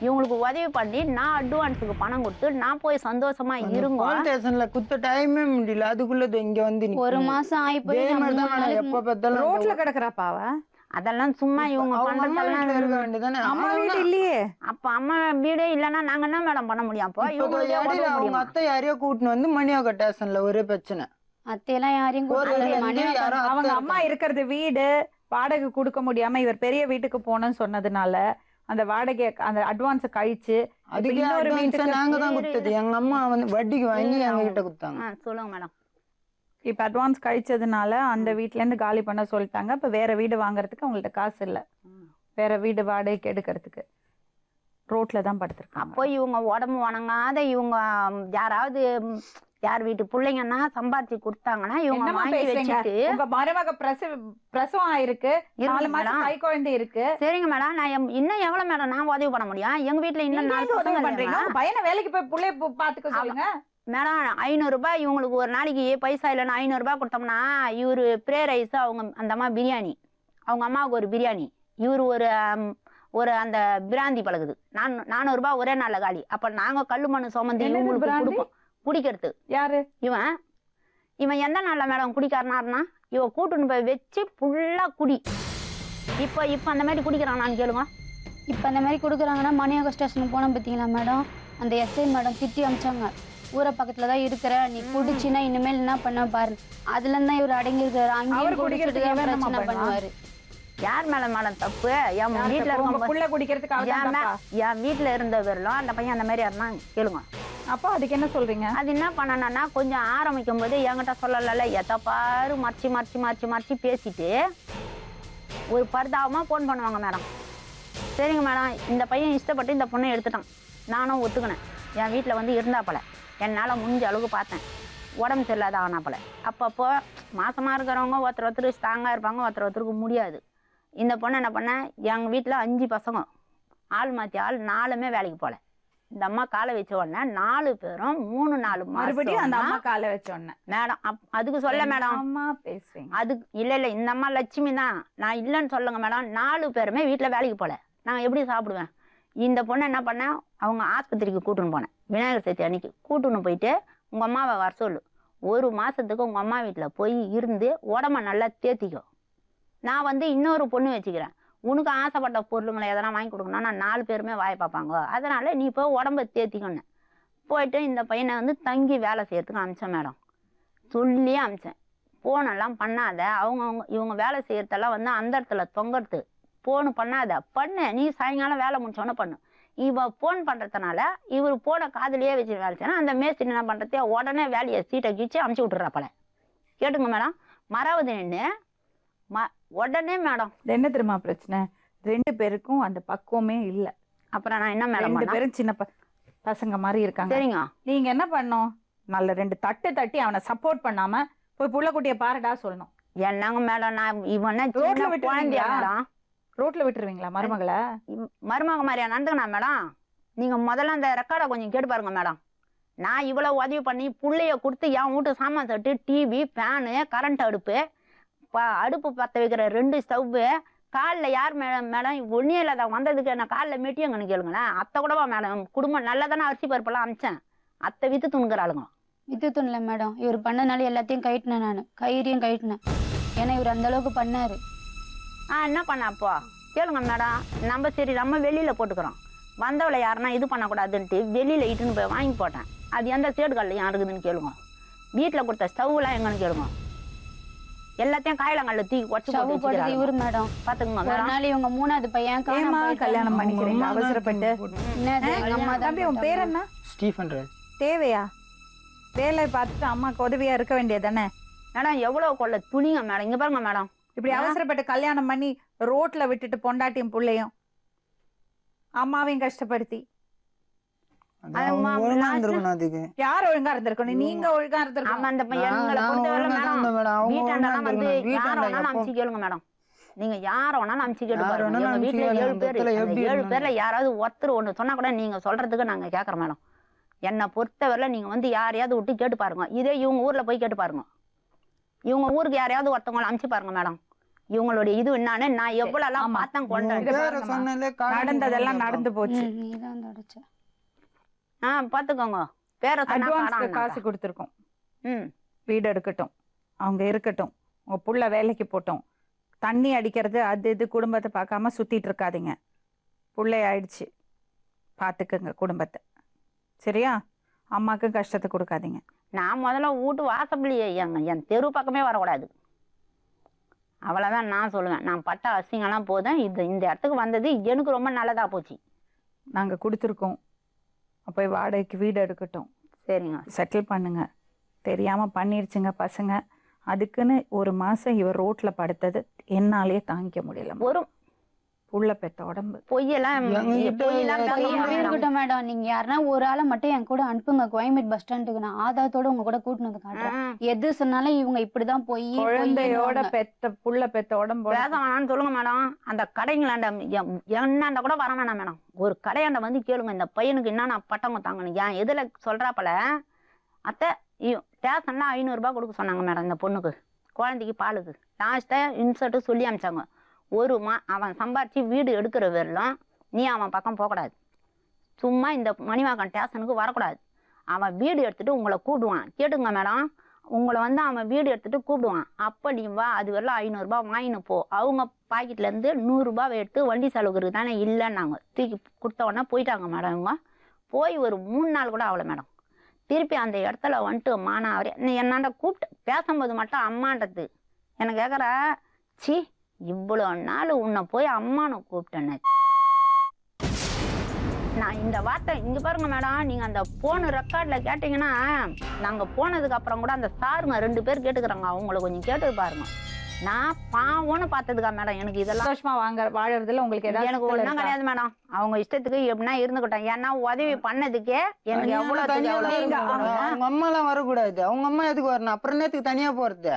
இவங்களுக்கு உதவி பண்ணி நான் அட்வான்ஸுக்கு பணம் கொடுத்து நான் போய் சந்தோஷமா இருங்க. போலீஸ் ஸ்டேஷன்ல குத்த டைமே முடியல, அதுக்குள்ள இங்க வந்து ஒரு மாசம் ஆகி போய் இதே மாதிரி தான் மேடம் எப்ப பார்த்தாலும் ரோட்ல கிடக்குறாப்பாவ. அதெல்லாம் சும்மா இவங்க அவங்க அம்மா வீட்டுல இருக்க பண்றதெல்லாம். வேண்டியதானே. அம்மா வீடு இல்லையே. அப்ப அம்மா வீடே இல்லைன்னா நாங்க என்ன மேடம் பண்ண முடியும்? அப்போ இப்போ இவங்களுக்கே இடையில உதவ அவங்க முடியுமா? அத்தை யாரையோ கூட்டின்னு வந்து மணியாக்க ஸ்டேஷன்ல ஒரே பிரச்சனை. அத்தையெல்லாம் யாரையும் ஒரு கூப்பிடல. வந்து மணி யாரோ அத்தை அவங்க அம்மா இருக்காங்க. இருக்கிறது வீடு வாடகை கொடுக்க முடியாம இவர் பெரிய வீட்டுக்கு போனேன்னு சொன்னதுனால அந்த வாடகை அந்த அட்வான்ஸ் கழிச்சு அதுக்கு இன்னொரு advance வீட்டுக்கு நாங்க தான் கொடுத்தது. எங்க அம்மா வந்து வட்டிக்கு வாங்கி எங்க கிட்ட கொடுத்தாங்க. சொல்லுங்க மேடம். இப்ப அட்வான்ஸ் கழிச்சதுனால அந்த வீட்ல இருந்து காலி பண்ண சொல்லிட்டாங்க. இப்ப வேற வீடு வாங்குறதுக்கு அவங்கள்ட்ட காசு இல்ல. வேற வீடு வாடகைக்கு எடுக்கிறதுக்கு ரோட்ல தான் படுத்திருக்காங்க. அப்போ இவங்க உடம்பு வணங்காத இவங்க யாராவது யார் வீட்டு பிள்ளைங்கன்னா சம்பாரிச்சு கொடுத்தாங்கன்னா இவங்க என்னம்மா வாங்கி பேசுறீங்க? வச்சுட்டு. உங்க மருமக பிரசவம் ஆயிருக்கு, 4 மாசம் மேடம். கை குழந்தை இருக்கு. சரிங்க மேடம், நான் இன்னும் எவ்வளவு மேடம் நான் உதவி பண்ண முடியும்? எங்க வீட்டுல இன்னும் நீங்க 4 எங்க உதவி பசங்க பண்றீங்க? இல்லையா? உங்க பையனை வேலைக்கு போய் புள்ளைய பாத்துக்க சொல்லுங்க. மேடம் 500 ரூபாய் இவங்களுக்கு ஒரு நாளைக்கு பைசா இல்லைன்னா 500 ரூபாய் கொடுத்தோம்னா இவரு ப்ரே ரைஸ், அவங்க அந்த அம்மா பிரியாணி, அவங்க அம்மாவுக்கு ஒரு பிரியாணி, இவரு ஒரு அந்த பிராந்தி பழகுது. 400 ரூபாய் ஒரே நாள்ல காலி. அப்ப நாங்க கல்லு மண்ணு சுமந்து என்னது இவங்களுக்கு பிராந்தி? கொடுப்போம் குடிக்கிறது. யாரு இவன் எந்த நாள்ல மேடம் குடிக்காரனாருன்னா இவ கூட்டுன்னு போய் வச்சு ஃபுல்லா குடி. இப்ப அந்த மாதிரி குடிக்கிறானான்னு கேளுங்க. இப்போ அந்த மாதிரி கொடுக்குறாங்கன்னா மணியாக ஸ்டேஷனுக்கு போனோம் பார்த்தீங்களா மேடம், அந்த எஸ்ஐ மேடம் திட்டி அமிச்சாங்க. ஊரை பக்கத்துல தான் இருக்கிற, நீ குடிச்சின்னா இனிமேல் என்ன பண்ண பாரு. அதுல இருந்தா இவர் அடங்கி இருக்காரு. அவர் அங்கேயும் குடிக்கிறதுக்கு குடிக்கிறதுக்கு எவன் என்னம்மா பிரச்சனை பண்ணுவாரு. யார் மேடம் தப்பு? என் வீட்டுல உங்க இருக்க புள்ள குடிக்கிறதுக்கு அவதான் தப்பா? என் வீட்டுல இருந்தவர்களும் அந்த பையன் அந்த மாதிரி இருந்தா கேளுங்க. அப்போ அதுக்கு என்ன சொல்றீங்க? அது என்ன பண்ணனா கொஞ்சம் ஆரம்பிக்கும் போது என்கிட்ட சொல்லல, எத்த பாரு மறைச்சி பேசிட்டு ஒரு பரிதாபமா போன் பண்ணுவாங்க மேடம். சரிங்க மேடம், இந்த பையன் இஷ்டப்பட்டு இந்த பொண்ணை எடுத்துட்டான், நானும் ஒத்துக்கினேன். என் வீட்டில் வந்து இருந்தாப்பல, என்னால் முடிஞ்ச அளவுக்கு பார்த்தேன். உடம்பு சரியில்லாத ஆனாப்பல. அப்பப்போ மாசமா இருக்கிறவங்க ஒருத்தர் ஸ்ட்ராங்காக இருப்பாங்க, ஒருத்தருக்கு முடியாது. இந்த பொண்ணு என்ன பண்ண, எங்கள் வீட்டில் 5 பசங்க, ஆள் மாற்றி ஆள் 4மே வேலைக்கு போகல. இந்த அம்மா காலை வச்ச உடனே 4 பேரும் 3-4 மறுபடியும் அந்த அம்மா மாசம் காலை வச்ச உடனே மேடம் அதுக்கு சொல்ல மேடம். அம்மா பேசுறீங்க. அது இல்ல இந்த அம்மா லட்சுமி தான், நான் இல்லைன்னு சொல்லுங்க மேடம். 4 பேருமே வீட்டில் வேலைக்கு போகல, நான் எப்படி சாப்பிடுவேன்? இந்த பொண்ணு என்ன பண்ணேன், அவங்க ஆஸ்பத்திரிக்கு கூட்டுன்னு போனேன். விநாயகர் சதுர்த்தி அன்னைக்கு கூட்டுன்னு போயிட்டு உங்க அம்மாவை வர சொல்லு, 1 மாசத்துக்கு உங்க அம்மா வீட்டில் போய் இருந்து உடம்ப நல்லா தேத்திக்கும். நான் வந்து இன்னொரு பொண்ணு வச்சுக்கிறேன், உனக்கு ஆசைப்பட்ட பொருளுங்களை எதனா வாங்கி கொடுக்கணும், நான் 4 பேருமே வாய பார்ப்பாங்க, அதனால நீ போய் உடம்ப தேத்திக்கணும். போயிட்டு இந்த பையனை வந்து தங்கி வேலை செய்யறதுக்கு அமிச்சேன் மேடம். சொல்லி அமிச்சேன், போனெல்லாம் பண்ணாத, இவங்க வேலை செய்யறதெல்லாம் வந்து அந்த இடத்துல தொங்கறது, போன் பண்ணாத, பண்ணு நீ சாயங்காலம் வேலை முடிச்சோன்னு பண்ணு. இவ போன் பண்றதுனால இவர் போன காதலியே வச்சு வேலை செய்யணும். அந்த மேஸ்திரி என்ன பண்றது, உடனே வேலையை சீட்டை கீச்சு அமுச்சு விட்டுறாப்பல. கேட்டுங்க மேடம், மறாவது நின்று உடனே மேடம் என்ன தெரியுமா பிரச்சனை, 2 பேருக்கும் அந்த பக்குவமே இல்ல. அப்புறம் நான் என்ன மேடம் 2 பேரும் சின்ன பசங்க மாதிரி இருக்காங்க. சரிங்க, நீங்க என்ன பண்ணணும், நல்ல 2 தட்டு தட்டி அவனை சப்போர்ட் பண்ணாம போய் புள்ளக்குட்டிய பாருடா சொல்லணும். என்னங்க மேடம், நான் இவன் ரோட்ல குழந்தையா விட்டுருவீங்களா? மேடம், ரோட்ல விட்டுருவீங்களா மருமகளை? மருமக மாதிரியா நடந்துக்கணும் மேடம். நீங்க முதல்ல அந்த ரெக்கார்டை கொஞ்சம் கேட்டு பாருங்க மேடம். நான் இவ்வளவு உதவி பண்ணி புள்ளைய கொடுத்து என் வீட்டு சாமான் தட்டு, டிவி, ஃபேனு, கரண்ட் அடுப்பு, அடுப்பு பற்ற வைக்கிற 2 ஸ்டவ்வு, காலில் யார் மேடம் ஒன்றும் இல்லாத வந்ததுக்கு நான் காலில் மெட்டியங்கன்னு கேளுங்களேன். அத்தை கூடவா மேடம் குடும்பம் நல்லா தானே அரிசி பருப்பெல்லாம் அமிச்சேன். அத்தை வித்து துணுக்கிறாளுங்க. வித்து துணில மேடம், இவர் பண்ணனால எல்லாத்தையும் கயிட்டினேன், நான் கயிறையும் கயிட்டினேன். ஏன்னா இவர் அந்த அளவுக்கு பண்ணாரு. என்ன பண்ண அப்போ கேளுங்க மேடம். நம்ம சரி நம்ம வெளியில் போட்டுக்கிறோம். வந்தவளை யாருன்னா இது பண்ணக்கூடாதுன்ட்டு வெளியில் இட்டுன்னு போய் வாங்கி போட்டேன். அது எந்த தேடுகளில் யார் இருக்குதுன்னு கேளுங்க. வீட்டில் கொடுத்த ஸ்டவ்லாம் எங்கன்னு கேளுங்க. எல்லாத்தையும் காயிலங்கல்ல தூக்கி உடச்சு ஸ்டவ் போட்டது இவரு மேடம். பாத்துக்கோங்க ஒரு மேடம். நாள் இவங்க 3வது பையன் ஏமா காணாம கல்யாணம் பண்ணிக்கிறீங்க அவசரப்பட்டு? என்னது, எங்க அம்மா தான் தம்பி உன் பேர் என்ன? ஸ்டீஃபன் ராஜ். தேவையா? வேலையை பார்த்துட்டு அம்மாக்கு உதவியா இருக்க வேண்டியதானே? மேடம் எவ்வளோ கொள்ள துணிங்க மேடம். இங்க பாருங்க மேடம். இப்படி அவசரப்பட்டு கல்யாணம் பண்ணி ரோட்ல விட்டுட்டு பொண்டாட்டியும் பிள்ளையும் அம்மாவையும் கஷ்டப்படுத்தி ஒழுங்கா இருந்திருக்கணும் அதுக்கு. யார் ஒழுங்கா இருந்திருக்கணும்? நீங்க ஒழுங்கா இருந்திருக்கணும். ஆமா அந்த எங்களை பொறுத்தவரை மேடம் வீட்டாண்டெல்லாம் வந்து யார வேணாலும் அமிச்சு கேளுங்க மேடம். நீங்க யார வேணாலும் அமிச்சு கேட்டு பாருங்க. எங்க வீட்டுல 7 பேர். 7 பேர்ல யாராவது ஒருத்தர் ஒண்ணு சொன்னா கூட நீங்க சொல்றதுக்கு நாங்க கேக்குறோம் மேடம். என்னை பொறுத்தவரையில நீங்க வந்து யாரையாவது விட்டு கேட்டு பாருங்க. இதே இவங்க ஊர்ல போய் கேட்டு பாருங்க. இவங்க ஊருக்கு யாரையாவது ஒருத்தவங்களை அமிச்சு பாருங்க மேடம். இவங்களுடைய இது என்னன்னு நான் எவ்வளவு எல்லாம் பார்த்தேன் கொண்டு நடந்ததெல்லாம் நடந்து போச்சு. நீதான் தொடச்ச. பாத்துக்கோங்க. பேர அட்வான்ஸ் காசு கொடுத்துருக்கோம். வீடு எடுக்கட்டும், அவங்க இருக்கட்டும், உங்க புள்ள வேலைக்கு போட்டோம். தண்ணி அடிக்கிறது அது இது குடும்பத்தை பார்க்காம சுத்திட்டு இருக்காதீங்க. புள்ளை ஆயிடுச்சு, பார்த்துக்குங்க குடும்பத்தை. சரியா? அம்மாவுக்கு கஷ்டத்தை கொடுக்காதீங்க. நான் முதல்ல வீட்டு வாசப்படியே என் தெரு பக்கமே வரக்கூடாது. அவ்வளோதான் நான் சொல்லுவேன். நான் பட்ட அசிங்கெல்லாம் போதும். இந்த இடத்துக்கு வந்தது எனக்கு ரொம்ப நல்லதா போச்சு. நாங்கள் கொடுத்துருக்கோம். அப்போ வாடகைக்கு வீடு எடுக்கட்டும். சரிங்க, செட்டில் பண்ணுங்க. தெரியாமல் பண்ணிடுச்சுங்க பசங்க. அதுக்குன்னு 1 மாதம் இவர் ரோட்டில் படுத்தது என்னாலே தாங்கிக்க முடியல. ஒரு புள்ள பெத்த உடம்பு பொய்யெல்லாம் இருக்கட்டும் மேடம். நீங்க யாருன்னா ஒரு ஆளை மட்டும் என் கூட அனுப்புங்க கோயம்பேடு பஸ் ஸ்டாண்டுக்கு. நான் ஆதாரத்தோட உங்க கூட கூட்டினு வந்து காட்டுறேன். எது சொன்னாலும் இவங்க இப்படிதான் போய் குழந்தையோட பெத்த புள்ள பெத்த உடம்பு பேச வேணாம்னு சொல்லுங்க மேடம். அந்த கடைங்களாண்ட என்னாண்ட கூட வர வேணாம் மேடம். ஒரு கடையாண்ட வந்து கேளுங்க இந்த பையனுக்கு என்னன்னா பட்டம் தாங்கணும். ஏன் எதுல சொல்றாப்பல அத்தை ஸ்டேஷன்ல 500 ரூபாய் கொடுக்க சொன்னாங்க மேடம். இந்த பொண்ணுக்கு குழந்தைக்கு பாலுக்கு லாஸ்ட்டா இன்சர்ட்டு சொல்லி அமிச்சாங்க. அவன் சம்பாரிச்சு வீடு எடுக்கிற வரலாம் நீ அவன் பக்கம் போகக்கூடாது. சும்மா இந்த மணிவாக்கம் ஸ்டேஷனுக்கு வரக்கூடாது. அவன் வீடு எடுத்துட்டு உங்களை கூப்பிடுவான். கேட்டுங்க மேடம், உங்களை வந்து அவன் வீடு எடுத்துட்டு கூப்பிடுவான். அப்போ நீ வா, அது வரலாம் 500 ரூபாய் வாங்கின்னு போ. அவங்க பாக்கெட்லேருந்து 100 ரூபாய் எடுத்து வண்டி செலவுக்கு தானே இல்லைன்னாங்க. தூக்கி கொடுத்த உடனே போயிட்டாங்க மேடம். இவங்க போய் ஒரு 3 நாள் கூட ஆகலை மேடம். திருப்பி அந்த இடத்துல வந்துட்டு மானா அவரே என்னாண்ட கூப்பிட்டு பேசும்போது மட்டும் அம்மான்றது எனக்கு கேட்குற. சி இவ்வளோ நாள் உன்னை போய் அம்மானு கூப்பிட்டேன்னு நான் இந்த வார்த்தை இங்கே பாருங்க மேடம். நீங்கள் அந்த போன ரெக்கார்டில் கேட்டிங்கன்னா நாங்கள் போனதுக்கு அப்புறம் கூட அந்த சாருங்க 2 பேர் கேட்டுக்கிறாங்க. அவங்கள கொஞ்சம் கேட்டு பாருங்க. நான் பாவம்னு பார்த்ததுக்கா மேடம். எனக்கு இதெல்லாம் சந்தோஷமா வாழறதுல உங்களுக்கு ஏதாவது எனக்கு ஒன்றும் கிடையாது மேடம். அவங்க இஷ்டத்துக்கு எப்படின்னா இருந்துக்கிட்டோம். ஏன்னா உதவி பண்ணதுக்கே எனக்கு எவ்வளோ அவங்க அம்மா எல்லாம் வரக்கூடாது. அவங்க அம்மா எதுக்கு வரணும்? அப்புறம் நேத்துக்கு தனியா போறது.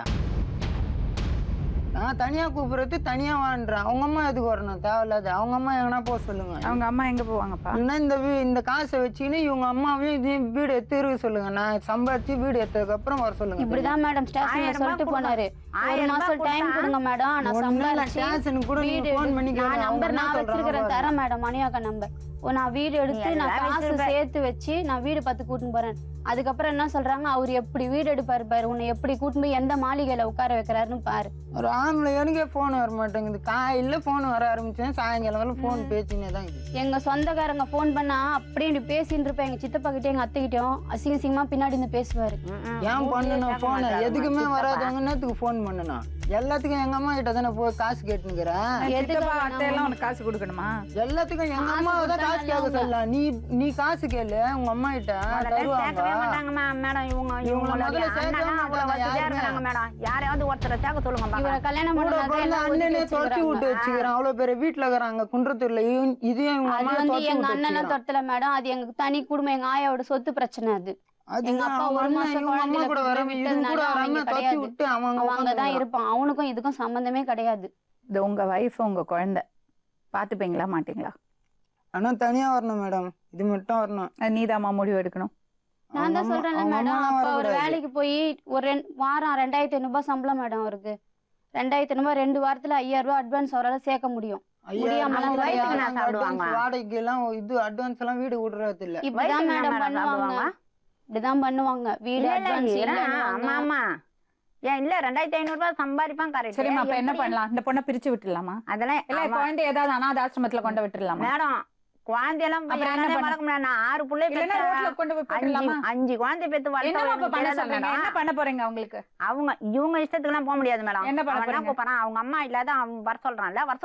நான் தனியா கூப்பிடுறது தனியா வாழ்றேன். அவங்க அம்மா எதுக்கு வரணும்? தேவையில்லாது. அவங்க அம்மா எங்கன்னா போக சொல்லுங்க. அவங்க அம்மா எங்க போவாங்கப்பா? இந்த காசை வச்சுன்னு இவங்க அம்மாவையும் இதையும் வீடு எடுத்து சொல்லுங்க. நான் சம்பாதிச்சு வீடு எடுத்ததுக்கு அப்புறம் வர சொல்லுங்க. இப்படிதான் மேடம் ஸ்டேஷன்ல சொல்லிட்டு போனாரு. 1 மாசம் டைம் கொடுங்க மேடம். நான் சம்பாதிச்சு கூட வீடு ஃபோன் பண்ணி நான் நம்பர் நான் வச்சிருக்கிறேன் தரேன் மேடம். மணியாக்கா நம்பர். நான் வீடு எடுத்து நான் காசு சேர்த்து வச்சு நான் வீடு பார்த்து கூட்டின்னு போறேன். அதுக்கப்புறம் என்ன சொல்றாங்க, அவர் எப்படி வீடு எடுப்பாரு பாரு, உன்னை எப்படி கூட்டின்னு போய் எந்த மாளிகையில உட்கார வைக்கிறாருன்னு பாரு. ஒரு ஆம்பளை எனக்கே போன் வர மாட்டேங்குது. காலையில போன் வர ஆரம்பிச்சேன், சாயங்காலம் போன் பேசினே தான் இருக்குது. எங்க சொந்தக்காரங்க போன் பண்ணா அப்படியே பேசிட்டு இருப்பேன். எங்க சித்தப்பா கிட்டே எங்க அத்தைகிட்டயும் அசிங்கமா பின்னாடி இருந்து பேசுவாரு. ஏன் பண்ணணும் போன்? எதுக்குமே வராதவங்க நேத்துக்கு போன் பண்ணணும். எல்லாத்துக்கும் எங்க அம்மா கிட்ட தானே போய் காசு கேட்டுக்கிறேன். அத்தையெல்லாம் உனக்கு காசு கொடுக்கணுமா? எல்லாத்துக்கும் எங்க அம்மா தான் காசு கேட்க சொல்லலாம். நீ காசு கேளு உங்க அம்மா கிட்ட தருவாங்க. அண்ணனே தொட்டி விட்டு வச்சுக்கிறேன். அவ்வளவு பேர் வீட்டுல இருக்கிறாங்க குன்றத்தூர்ல. இதையும் எங்க அண்ணனை தொட்டல மேடம். அது எங்க தனி குடும்பம். எங்க ஆயாவோட சொத்து பிரச்சனை. அது எங்க அப்பா 1 மாசம் அங்கதான் இருப்பான். அவனுக்கும் இதுக்கும் சம்பந்தமே கிடையாது. இது உங்க வைஃப் உங்க குழந்தை பாத்துப்பீங்களா மாட்டீங்களா? ஆனா தனியா வரணும் மேடம். இது மட்டும் வரணும். நீதாம்மா முடிவு எடுக்கணும். நான் தான் சொல்றேன்ல மேடம். அப்ப ஒரு வேலைக்கு போய் ஒரு வாரம் 2500 ரூபாய் சம்பளம் மேடம் அவருக்கு. 2500 2 வாரத்துல 5000 ரூபாய் அட்வான்ஸ் அவரால் சேர்க்க முடியும். முடியாமலாம் வயிற்றுக்கு நான் சாப்பிடுவாங்க. வாடகைக்கு எல்லாம் இது அட்வான்ஸ் எல்லாம் வீடு விடுறது இல்ல. இப்படிதான் மேடம் பண்ணுவாங்க. இப்படிதான் பண்ணுவாங்க. வீடு அட்வான்ஸ் ஆமா ஆமா. ஏன் இல்ல 2500 ரூபாய் சம்பாதிப்பான் கரெக்ட். சரிம்மா, அப்ப என்ன பண்ணலாம்? இந்த பொண்ணை பிரிச்சு விட்டுடலாமா? அதெல்லாம் இல்ல குழந்தை ஏதாவது அனாதை ஆசிரமத்துல கொண்டு விட்டுடலாமா? மேடம் குழந்தையெல்லாம் அப்புறம் என்ன பண்ண- வளர்க்க முடியாது. நான் 6 பிள்ளை இல்லன்னா ரோட்ல கொண்டு போய் போட்டுடலாமா? 5 குழந்தை பெத்து என்னம்மா அப்ப பண்ண வளர்க்க சொல்றீங்க? என்ன பண்ண போறீங்க அவங்களுக்கு? அவங்க இவங்க இஷ்டத்துக்கு எல்லாம் போக முடியாது மேடம். என்ன பண்ண அவன் என்ன போறீங்க? கூப்பிடுறான், அவங்க அம்மா இல்லாத அவன் வர சொல்றான்ல, வர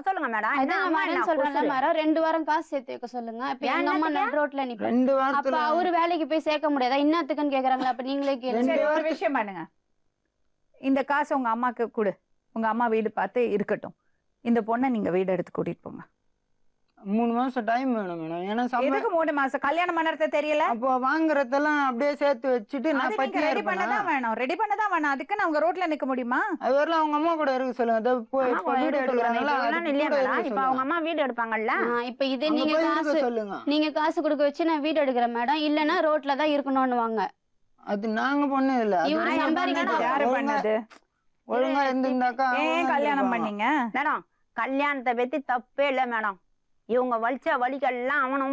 சொல்லுங்க மேடம். என்ன அதான் அம்மா வரேன்னு என்ன சொல்றேன்ல கொசு? மேடம். 2 வாரம் காசு சேர்த்து வைக்க சொல்லுங்க. இப்ப எங்க அம்மா நடு ரோட்ல நிப்பா. 2 அப்ப வாரத்துல அவரு வேலைக்கு போய் சேர்க்க முடியாதா? இன்னத்துக்குன்னு கேக்குறாங்களா? அப்ப நீங்களே கேளுங்க. சரி, ஒரு விஷயம் பண்ணுங்க. இந்த காசை உங்க அம்மாக்கு கொடு. உங்க அம்மா வீடு பார்த்து இருக்கட்டும். இந்த பொண்ணை நீங்க வீடு எடுத்து கூட்டிட்டு போங்க. 3 மாசம் டைம் வேணும் மேடம். ஏன்னா எதுக்கு 3 மாசம்? கல்யாணம் பண்ணறது தெரியல? அப்போ வாங்குறதெல்லாம் அப்படியே சேர்த்து வச்சுட்டு அது நான் நீங்க பத்தியா ரெடி பண்ணதான் வேணும். ரெடி பண்ணதான் வேணும். அதுக்கு அவங்க ரோட்ல நிக்க முடியுமா? அது வரல அவங்க அம்மா கூட இருக்க சொல்லுங்க. இதோ போய் ஆமா, இப்ப வீடு வீடு எடுக்கிறாங்களா எடுக்கிறாங்க. அது இல்லையா கூட மேடம்? இருக்க இப்ப அவங்க சொல்லுங்க. அம்மா வீடு எடுப்பாங்கல்ல. இப்ப இது அங்க நீங்க போய் இருக்க காசு சொல்லுங்க. நீங்க காசு கொடுக்க வச்சு நான் வீடு எடுக்கிறேன் மேடம். இல்லன்னா ரோட்ல தான் இருக்கணும்னு வாங்க. அது நாங்க பண்ணது இல்ல. அது இவரு நீங்க சம்பாதிக்கணும். பண்ணது. யாரு ஒழுங்கா- பண்ணது? ஒழுங்கா இருந்திருந்தாக்கா ஏன் அவங்க கல்யாணம் இருப்பாங்க. பண்ணீங்க? மேடம் கல்யாணத்தை பத்தி தப்பே இல்லை மேடம். இவங்க வலிச்ச வலிக்கெல்லாம் அவனும்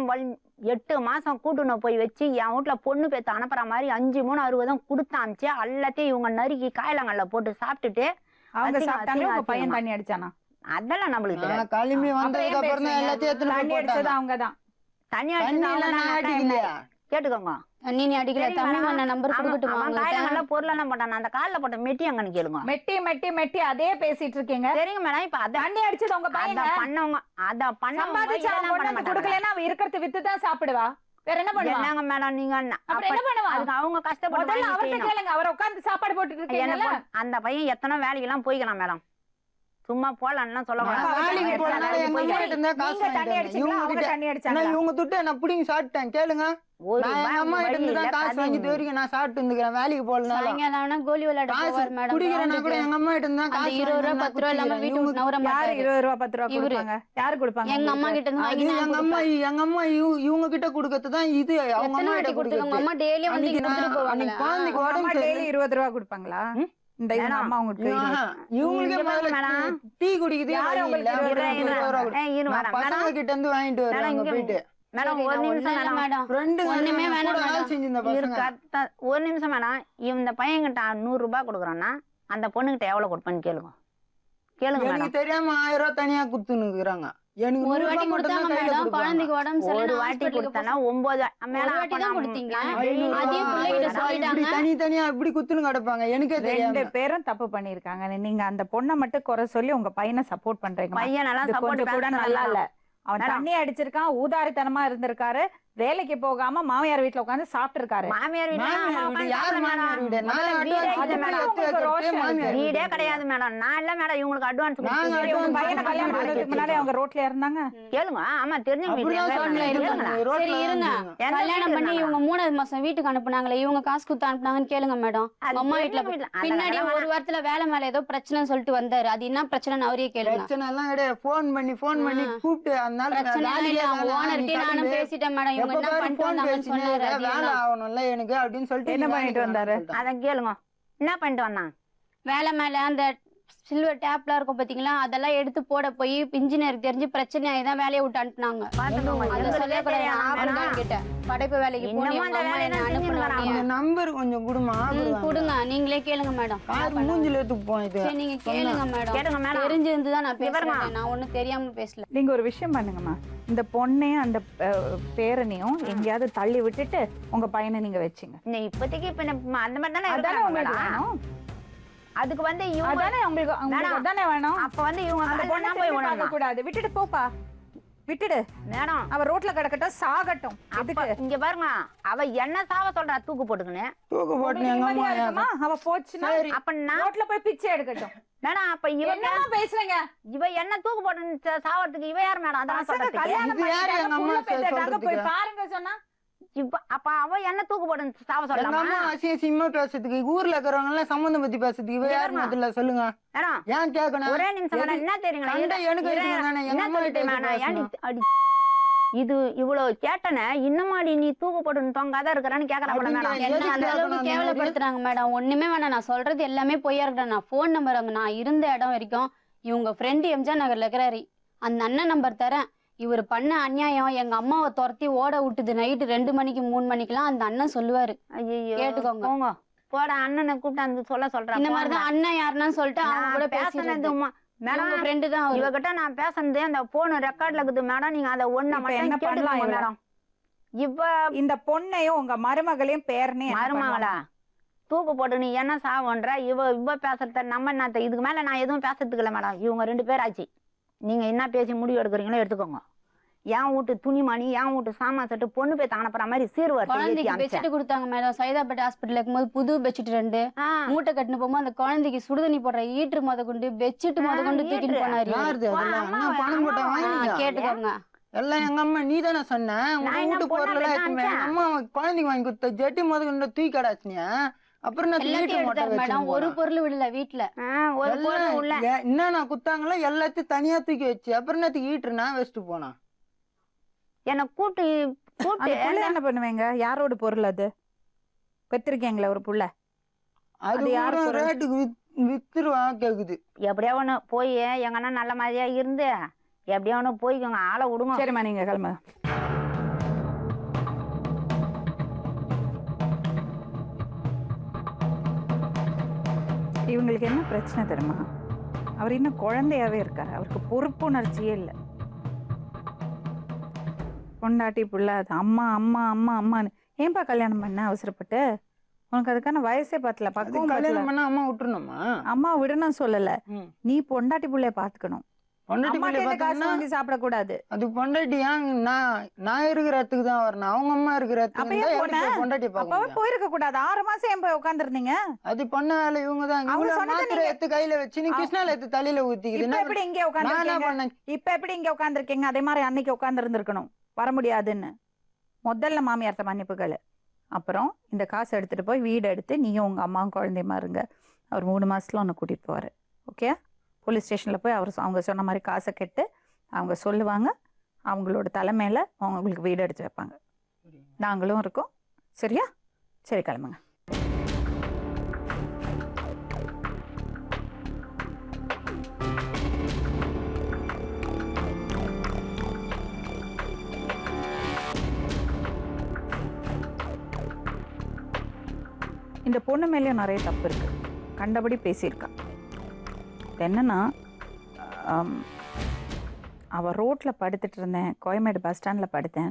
8 மாசம் கூட்டுன்னு போய் வச்சு என் வீட்டுல பொண்ணு பேத்து அனுப்புற மாதிரி 5 3 60 கொடுத்து அனுப்பிச்சு எல்லாத்தையும் இவங்க நறுக்கி காயலங்கல்ல போட்டு சாப்பிட்டுட்டு அவங்க அசிங்கம், சாப்பிட்டாங்க. உங்க பையன் அசிங்கமா. தண்ணி அடிச்சானா? அதெல்லாம் நம்மளுக்கு தெரியாது. நான் கிளம்பி அப்புறம் வந்ததுக்கு ஏன் அப்புறம் தான் பேசுறீங்க? எல்லாத்தையும் எடுத்துட்டு தண்ணி போய் அடிச்சது போட்டாங்க. அவங்கதான். தண்ணி தண்ணி எல்லாம் நான் அடிக்கலையா? கேட்டுக்கோங்க. நீ அடிக்கல. சரி தமிழ் மேடம். மன்ன நம்பர் கொடுக்கட்டுமா அவன் உங்கள்ட்ட? காயலங்கல்ல பொருளெல்லாம் போட்டான். அந்த காலில் போட்ட மெட்டி அங்கன்னு கேளுங்க. மெட்டி மெட்டி மெட்டி அதே பேசிட்டு இருக்கீங்க. சரிங்க மேடம். இப்ப அத தண்ணி அடிச்சது உங்க பையன். பண்ணவங்க சம்பாதிச்சு அவன் கொண்டு வந்து கொடுக்கலன்னா அவ இருக்கிறது வித்து தான் சாப்பிடுவா. வேற என்ன பண்ணுவா? என்னங்க மேடம் நீங்க அப்புறம் என்ன பண்ணுவா? அதுக்கு அவங்க கஷ்டப்பட்டு முதல்ல வாங்கி அவர்கிட்ட செய்யணும். கேளுங்க. அவரை உட்கார்ந்து சாப்பாடு போட்டுட்டு என்ன இருக்கீங்கல்ல? அந்த பையன் எத்தனை வேலைக்கெல்லாம் போய்க்கலாம் மேடம். சும்மா போலாம்னா சொல்ல நான் கூடாது. வேலைக்கு வேலைக்கு போறதுனால போய் எங்க அம்மா கிட்ட இருந்தா காசு நீங்க தண்ணி வாங்கிட்டு அடிச்சீங்களா? இவங்க அவங்க கிட்ட தண்ணி நான் அடிச்சாங்களா? இவங்க துட்டு நான் புடிங்கி சாப்பிட்டேன். கேளுங்க. ஒரு நான் எங்க அம்மா கிட்ட இருந்து தான் காசு வாங்கிட்டு வரைக்கும் நான் சாப்பிட்டு இருந்துக்கிறேன். வேலைக்கு போகலனால சாயங்காலம் ஆனா கோலி விளையாட காசு போவார் மேடம். குடிக்கிறேன்னா கூட எங்க அம்மா கிட்ட இருந்தா அந்த காசு 20 ரூபா வாங்கிட்டு 10 ரூபா இல்லாம வீட்டு விட்டு நவர யாரு மாட்டாரு. 20 ரூபா 10 ரூபா இவரு. கொடுப்பாங்க? யாரு கொடுப்பாங்க? எங்க அம்மா கிட்ட இருந்து அது வாங்கி நான் எங்க அம்மா இவங்க கிட்ட கொடுக்கறது தான் இது அவங்க எத்தனை அம்மா வாட்டி கிட்ட கொடுத்துருங்க? உங்க கொடுக்கறது. அம்மா டெய்லியும் வந்து அன்னைக்கு கொடுத்துட்டு போவாங்க. அன்னைக்கு குழந்தைக்கு உங்க உடம்பு அம்மா சரி- டெய்லி 20 ரூபா கொடுப்பாங்களா? இந்த இவங்க அம்மா உங்களுக்கு இவங்களுக்கே இங்க முதல்ல மேடம். டீ குடிக்குது யாரு உங்களுக்கு 20 ரூபா பசங்க கிட்ட இருந்து வாங்கிட்டு வருவாங்க போயிட்டு. மேடம் ஒரு நிமிஷம் மேடம். மேடம் ஃப்ரெண்டு ஒண்ணுமே வேணாம் மேடம். செஞ்சிருந்த பசங்க ஒரு நிமிஷம் மேடம். இந்த பையன்கிட்ட 100 ரூபாய் கொடுக்குறான்னா அந்த பொண்ணுகிட்ட எவ்வளவு கொடுப்பேன்னு கேளுங்க. கேளுங்க எனக்கு மேடம். தெரியாம 1000 ரூபாய் தனியா குடுத்துன்னு இருக்கிறாங்க. எனக்கு ஒரு 100 வாட்டி ரூபாய் மட்டும் கொடுத்தாங்க தான் கையில மேடம். கொடுப்பாங்க. குழந்தைக்கு உடம்பு ஒரு சரியில்லை வாட்டி ஹாஸ்பிட்டலுக்கு கொடுத்தானா 9 ஒரு வாட்டி தான் கொடுத்தீங்க. அதையும் பிள்ளைகிட்ட இப்படி சொல்லிட்டாங்க. தனித்தனியா இப்படி குத்துன்னு கிடப்பாங்க. எனக்கே 2 தெரியாம பேரும் தப்பு பண்ணிருக்காங்க. நீங்க அந்த பொண்ணை மட்டும் குறை சொல்லி உங்க பையனை சப்போர்ட் பண்றீங்க. பையன் நல்லா இது சப்போர்ட் கொஞ்சம் கூட நல்லா இல்ல. அவன் மேடம். தண்ணி அடிச்சிருக்கான். ஊதாரித்தனமா இருந்திருக்காரு. வேலைக்கு போகாம மாமியார் வீட்டுல உட்கார்ந்து சாப்பிட்டு இருக்காரு. மாமியார் வீட்டுல மாமியார் அம்மா வீடு உட்கார்ந்து யார் சாப்பிட மாமியார் வீடு? மேடம். நான் முதல்ல advance வீடே கொடுத்து இல்லை மேடம். எடுத்து வச்சுட்டு மாமியார் வீடே வீடு. கிடையாது மேடம். நான் இல்ல மேடம் இவங்களுக்கு அட்வான்ஸ் நாங்க சரி, உங்க advance பையனை கொடுத்து கல்யாணம் வீடு பண்றதுக்கு முன்னாடி அவங்க ரோட்ல இருந்தாங்க. கேளுங்க. ஆமா தெரிஞ்சவங்க வீட்டுல அப்படிதான் இருந்தா சொன்னீங்க. கேளுங்களா? ரோட்ல சரி இருங்க. இருந்தாங்க. எந்த கல்யாணம் வீட்டுல பண்ணி இருந்தாங்க? இவங்க 3வது மாசம் வீட்டுக்கு அனுப்புனாங்களே, இவங்க காசு கொடுத்து அனுப்புனாங்கன்னு கேளுங்க மேடம். அது அம்மா வீட்டுல தெரிஞ்சவங்க வீட்டுல. அந்த பின்னாடி கதை ஒரு வாரத்துல வேலை மேல ஏதோ பிரச்சனை சொல்லிட்டு வந்தாரு. அது என்ன பிரச்சனைன்னு அவரே கேளுங்க. பிரச்சனை எல்லாம் கிடையாது. போன் பண்ணி கூப்பிட்டு அதனால பிரச்சனை இல்ல. அவங்க ஓனர்கிட்ட நானும் பேசிட்டேன் மேடம். இவங்க என்ன பண்ணிட்டு வந்தாங்கன்னு சொன்னாரு. அது வேலை என்ன? ஆகணும்ல எனக்கு அப்படின்னு சொல்லிட்டு என்ன நீ பண்ணிட்டு வேலைக்கு வந்தாரு? வான்னு அத கேளுங்க. என்ன பண்ணிட்டு வந்தான்? வேலை மேல அந்த சில்வர் டேப்லாம் இருக்கும் பாத்தீங்களா, அதெல்லாம் எடுத்து போட போய் இன்ஜினியருக்கு தெரிஞ்சு பிரச்சனை ஆயிதான் வேலையை விட்டு அனுப்புனாங்க. பாத்துக்கோங்க. அதை எங்களுக்கே சொல்லக்கூடாது. தெரியாது நான் மேடம். அப்படிதான் கேட்டேன். படைப்பு வேலைக்கு போய் இன்னமும் அந்த எங்க அம்மா வேலையை என்ன தான் செஞ்சுன்னு அனுப்புனாங்க. அந்த நம்பர் கொஞ்சம் கொடுமா கொடுங்க. நீங்களே கேளுங்க மேடம். கார் மூஞ்சில எடுத்து போயிட்டு சரி நீங்க கேளுங்க மேடம். கேளுங்க மேடம். தெரிஞ்சிருந்துதான் நான் விவரமா? பேசுறேன். நான் ஒண்ணும் தெரியாம பேசல. நீங்க ஒரு விஷயம் பண்ணுங்கம்மா. இந்த பொண்ணையும் அந்த பேரனையும் எங்கேயாவது தள்ளி விட்டுட்டு உங்க பையனை நீங்க வச்சுங்க. இப்போதைக்கு இப்ப அந்த மாதிரி தானே அதானே இருக்காங்க உங்களுக்கு மேடம். வேணும். அதுக்கு வந்து இவங்க அதானே உங்களுக்கு உங்களுக்கு அதானே வேணும். அப்ப வந்து இவங்க அந்த பொண்ணை போய் போய் விடணும் கூடாது. விட்டுட்டு போப்பா. விட்டுடு. மேடம். அவ ரோட்ல கிடக்கட்டும், சாகட்டும். அப்ப இங்க பாருங்க, அவ என்ன சாவ சொல்றா தூக்கு போட்டுக்குன்னு. தூக்கு போட்டு எங்க அம்மா நிம்மதியா இருக்குமா? அவ போச்சுன்னா அப்ப நான் ரோட்ல போய் பிச்சை எடுக்கட்டும். மேடம் அப்ப என்னமா பேசுறீங்க? இவ என்ன தூக்கு போட்டு சாவறதுக்கு இவ யார் மேடம்? அதான் பசங்க சொல்றதுக்கு. கல்யாணம் இது யாரு பண்ணிட்டாங்க, எங்க அம்மா புள்ள பெத்துட்டாங்க, போய் சொல்றதுக்கு? பாருங்க சொன்னா. அப்ப அவ என்ன தூக்கு போட்டு சாவ எங்க சொல்லலாமா? அம்மா அசிங்கமா பேசுறதுக்கு ஊர்ல இருக்கிறவங்க எல்லாம் சம்பந்தம் பத்தி பேசுறதுக்கு இவ யாரு முதல்ல சொல்லுங்க. மேடம் ஏன் கேட்கணும்? ஒரே நிமிஷம் மேடம். என்ன தெரியுங்களா? சண்டை எனக்கு இரு, இருக்கணும் தானே, எங்க என்ன அம்மா சொல்லிட்டு கிட்ட மேடம்? ஏன் பேசணும். அடி இது இவ்வளவு கேட்டனே இன்னமாடி நீ தூக்கு போட்டு தொங்காத இருக்கிறான்னு கேக்குறேன் மேடம். என்ன அந்த அளவுக்கு கேவலப்படுத்துறாங்க மேடம். ஒண்ணுமே வேணாம், நான் சொல்றது எல்லாமே பொய்யா இருக்கட்டும். நான் ஃபோன் நம்பர் நான் இருந்த இடம் வரைக்கும் இவங்க ஃப்ரெண்டு எம்ஜிஆர் நகர்ல இருக்கிறாரு, அந்த அண்ணன் நம்பர் தரேன். இவர் பண்ண அநியாயம் எங்க அம்மாவை துரத்தி ஓட விட்டுது நைட்டு 2 மணிக்கு 3 மணிக்கெல்லாம் அந்த அண்ணன் சொல்லுவாரு. ஐயோ கேட்டுக்கோங்க. போங்க போட அண்ணனை கூப்பிட்டு அந்த சொல்றேன். இந்த மாதிரிதான் அண்ணன் யாருன்னு சொல்லிட்டு அவங்க கூட பேசுனது மேடம் ஃப்ரெண்டு தான் அவரு. இவகிட்ட நான் பேசுனது அந்த போன் ரெக்கார்ட்ல இருக்குது மேடம். நீங்க அதை ஒண்ணு இப்ப என்ன மட்டும் பண்ணலாம் கேட்டுக்கோங்க இவள? மேடம். இவ இந்த பொண்ணையும் உங்க மருமகளையும் பேரனே மருமகளா தூக்கு போட்டு நீ என்ன சாவன்ற இவ பேசுறத நம்ம என்னத்த? இதுக்கு மேல நான் எதுவும் பேசுறதுக்கு இல்ல மேடம். இவங்க 2 பேர் ஆச்சு. நீங்க என்ன பேசி முடிவு எடுக்கிறீங்களோ எடுத்துக்கோங்க. என் வீட்டு துணிமணி என் வீட்டு சாமான் செட்டு பொண்ணு போய் அனுப்புற மாதிரி சீர்வர் குழந்தைக்கு பெட்ஷீட் கொடுத்தாங்க மேடம். சைதாப்பேட்டை ஹாஸ்பிட்டல் இருக்கும்போது புது பெட்ஷீட் 2 மூட்டை கட்டினு போகும்போது அந்த குழந்தைக்கு சுடுதண்ணி போடுற ஈட்டு முத கொண்டு பெட்ஷீட் முத கொண்டு தூக்கிட்டு போனாரு. யாருது அதெல்லாம்? அண்ணா பணம் போட்டா வாங்கினியா? கேட்டுக்கோங்க. எல்லாம் எங்க அம்மா நீ தானே சொன்ன. உங்க நான் என்ன வீட்டு பொண்ணா பொருள் எல்லாம் பெத்தா எங்க அம்மா குழந்தைக்கு வாங்கி கொடுத்த ஜெட்டி முதல்ல தூக்கி கடாச்சினியா? அப்புறம் நான் எல்லாத்தையும் வீட்டு எடுத்தாரு மேடம். ஒரு பொருள் விடல வீட்டுல. ஒரு பொருள் உள்ள என்னன்னா குத்தாங்களோ எல்லாத்தையும் தனியா தூக்கி வச்சு அப்புறம் நேத்து ஈட்டுனா வச்சுட்டு போனா. என்ன கூட்டு அந்த புள்ள என்ன பண்ணுவீங்க? யாரோட பொருள் அது? பெற்றிருக்கீங்களா ஒரு புள்ள? அது யார் யாரும் பொருள்? ரேட்டுக்கு வித்துருவா கேக்குது. எப்படியா ஒண்ணு போய் எங்க அண்ணன் நல்ல மாதிரியா இருந்து எப்படியா ஒண்ணு போய்க்கோங்க. ஆளை விடுங்க. சரிம்மா நீங்க கிளம்புங்க. இவங்களுக்கு என்ன பிரச்சனை தெரியுமா? அவர் இன்னும் குழந்தையாவே இருக்காரு. அவருக்கு பொறுப்புணர்ச்சியே இல்லை. பொண்டாட்டி புள்ள அது அம்மா அம்மா அம்மா அம்மான்னு ஏன்பா கல்யாணம் பண்ண அவசரப்பட்டு? உனக்கு அதுக்கான வயசே பத்தல, பக்குவம் பத்தல. கல்யாணம் பண்ணா அம்மா விட்டுருணுமா? அம்மா விடணும் சொல்லல, ம். நீ பொண்டாட்டி புள்ளைய பாத்துக்கணும். பொண்டாட்டி அம்மாட்ட பிள்ளை இருந்து காசு பார்த்தோம்னா வாங்கி சாப்பிடக்கூடாது. அது பொண்டாட்டி ஏன் நான் இருக்கிற இடத்துக்கு தான் வரணும். அவங்க அம்மா இருக்கிற இடத்துக்கு அப்பயே இருந்தா போன எப்படி பொண்டாட்டி அப்பவே பார்க்க போயிருக்க கூடாது. 6 மாசம் ஏன் போய் உட்காந்துருந்தீங்க? அது பண்ண வேலை இவங்க தான். அவங்க இவ்வளவு சொன்னதை மாத்திரை எடுத்து கையில வச்சு நீ கிருஷ்ணால எடுத்து தலையில ஊத்திக்குது. இப்ப எப்படி இங்க நான் என்ன உட்காந்துருக்கீங்க? பண்ணேன்? இப்ப எப்படி இங்க உட்காந்துருக்கீங்க? அதே மாதிரி அன்னைக்கு உட்கார்ந்து இருந்திருக்கணும். வர முடியாதுன்னு முதல்ல மாமியார்ட்ட மன்னிப்புகள். அப்புறம் இந்த காசு எடுத்துட்டு போய் வீடு எடுத்து நீயும் உங்க அம்மாவும் குழந்தையுமா இருங்க. அவர் 3 மாசத்துல உன்னை கூட்டிட்டு போவாரு. ஓகே? போலீஸ் ஸ்டேஷன்ல போய் அவங்க சொன்ன மாதிரி காசை கெட்டு அவங்க சொல்லுவாங்க. அவங்களோட தலைமையில அவங்களுக்கு வீடு எடுத்து வைப்பாங்க. நாங்களும் இருக்கோம். சரியா? சரி கிளம்புங்க. இந்த பொண்ணு மேலேயும் நிறைய தப்பு இருக்கு. கண்டபடி பேசியிருக்கா. என்னன்னா அவள் ரோட்டில் படுத்துட்டு இருந்தேன், கோயம்பேடு பஸ் ஸ்டாண்டில் படுத்தேன்,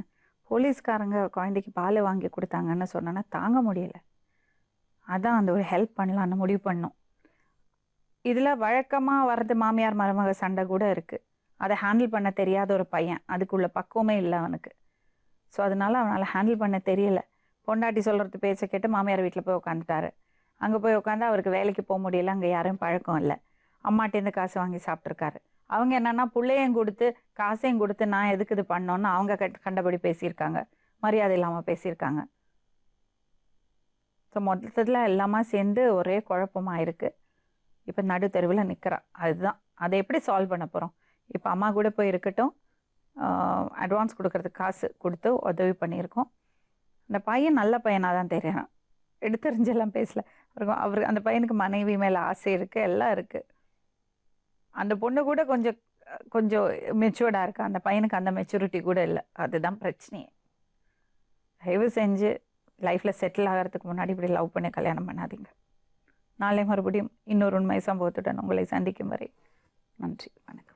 போலீஸ்காரங்க குழந்தைக்கு பால் வாங்கி கொடுத்தாங்கன்னு சொன்னோன்னா தாங்க முடியல. அதான் அந்த ஒரு ஹெல்ப் பண்ணலான்னு முடிவு பண்ணோம். இதில் வழக்கமாக வர்றது மாமியார் மருமக சண்டை கூட இருக்குது. அதை ஹேண்டில் பண்ண தெரியாத ஒரு பையன், அதுக்குள்ள பக்குவமே இல்லை அவனுக்கு. ஸோ அதனால அவனால் ஹேண்டில் பண்ண தெரியல. பொண்டாட்டி சொல்கிறது பேச்சை கேட்டு மாமியார் வீட்டில் போய் உட்காந்துட்டாரு. அங்கே போய் உட்காந்து அவருக்கு வேலைக்கு போக முடியல, அங்கே யாரும் பழக்கம் இல்லை. அம்மாட்டேருந்து காசு வாங்கி சாப்பிட்ருக்காரு. அவங்க என்னன்னா பிள்ளையும் கொடுத்து காசையும் கொடுத்து நான் எதுக்கு இது பண்ணோன்னு அவங்க கண்டபடி பேசியிருக்காங்க, மரியாதை இல்லாமல் பேசியிருக்காங்க. ஸோ மொத்தத்தில் எல்லாமே சேர்ந்து ஒரே குழப்பமாக இருக்குது. இப்போ நடு தெருவில் நிற்கிறா. அதுதான் அதை எப்படி சால்வ் பண்ண போகிறோம்? இப்போ அம்மா கூட போய் இருக்கட்டும், அட்வான்ஸ் கொடுக்கறதுக்கு காசு கொடுத்து உதவி பண்ணியிருக்கோம். அந்த பையன் நல்ல பையனாக தான் தெரியறான். எடுத்தறிஞ்செல்லாம் பேசல. அவருக்கு அந்த பையனுக்கு மனைவி மேலே ஆசை இருக்குது, எல்லாம் இருக்குது. அந்த பொண்ணு கூட கொஞ்சம் மெச்சூர்டாக இருக்கா. அந்த பையனுக்கு அந்த மெச்சூரிட்டி கூட இல்லை. அதுதான் பிரச்சனையே. தயவு செஞ்சு லைஃப்பில் செட்டில் ஆகிறதுக்கு முன்னாடி இப்படி லவ் பண்ணி கல்யாணம் பண்ணாதீங்க. நாளை மறுபடியும் இன்னொரு உண்மை சம்பவத்துடன் உங்களை சந்திக்கும் வரை நன்றி, வணக்கம்.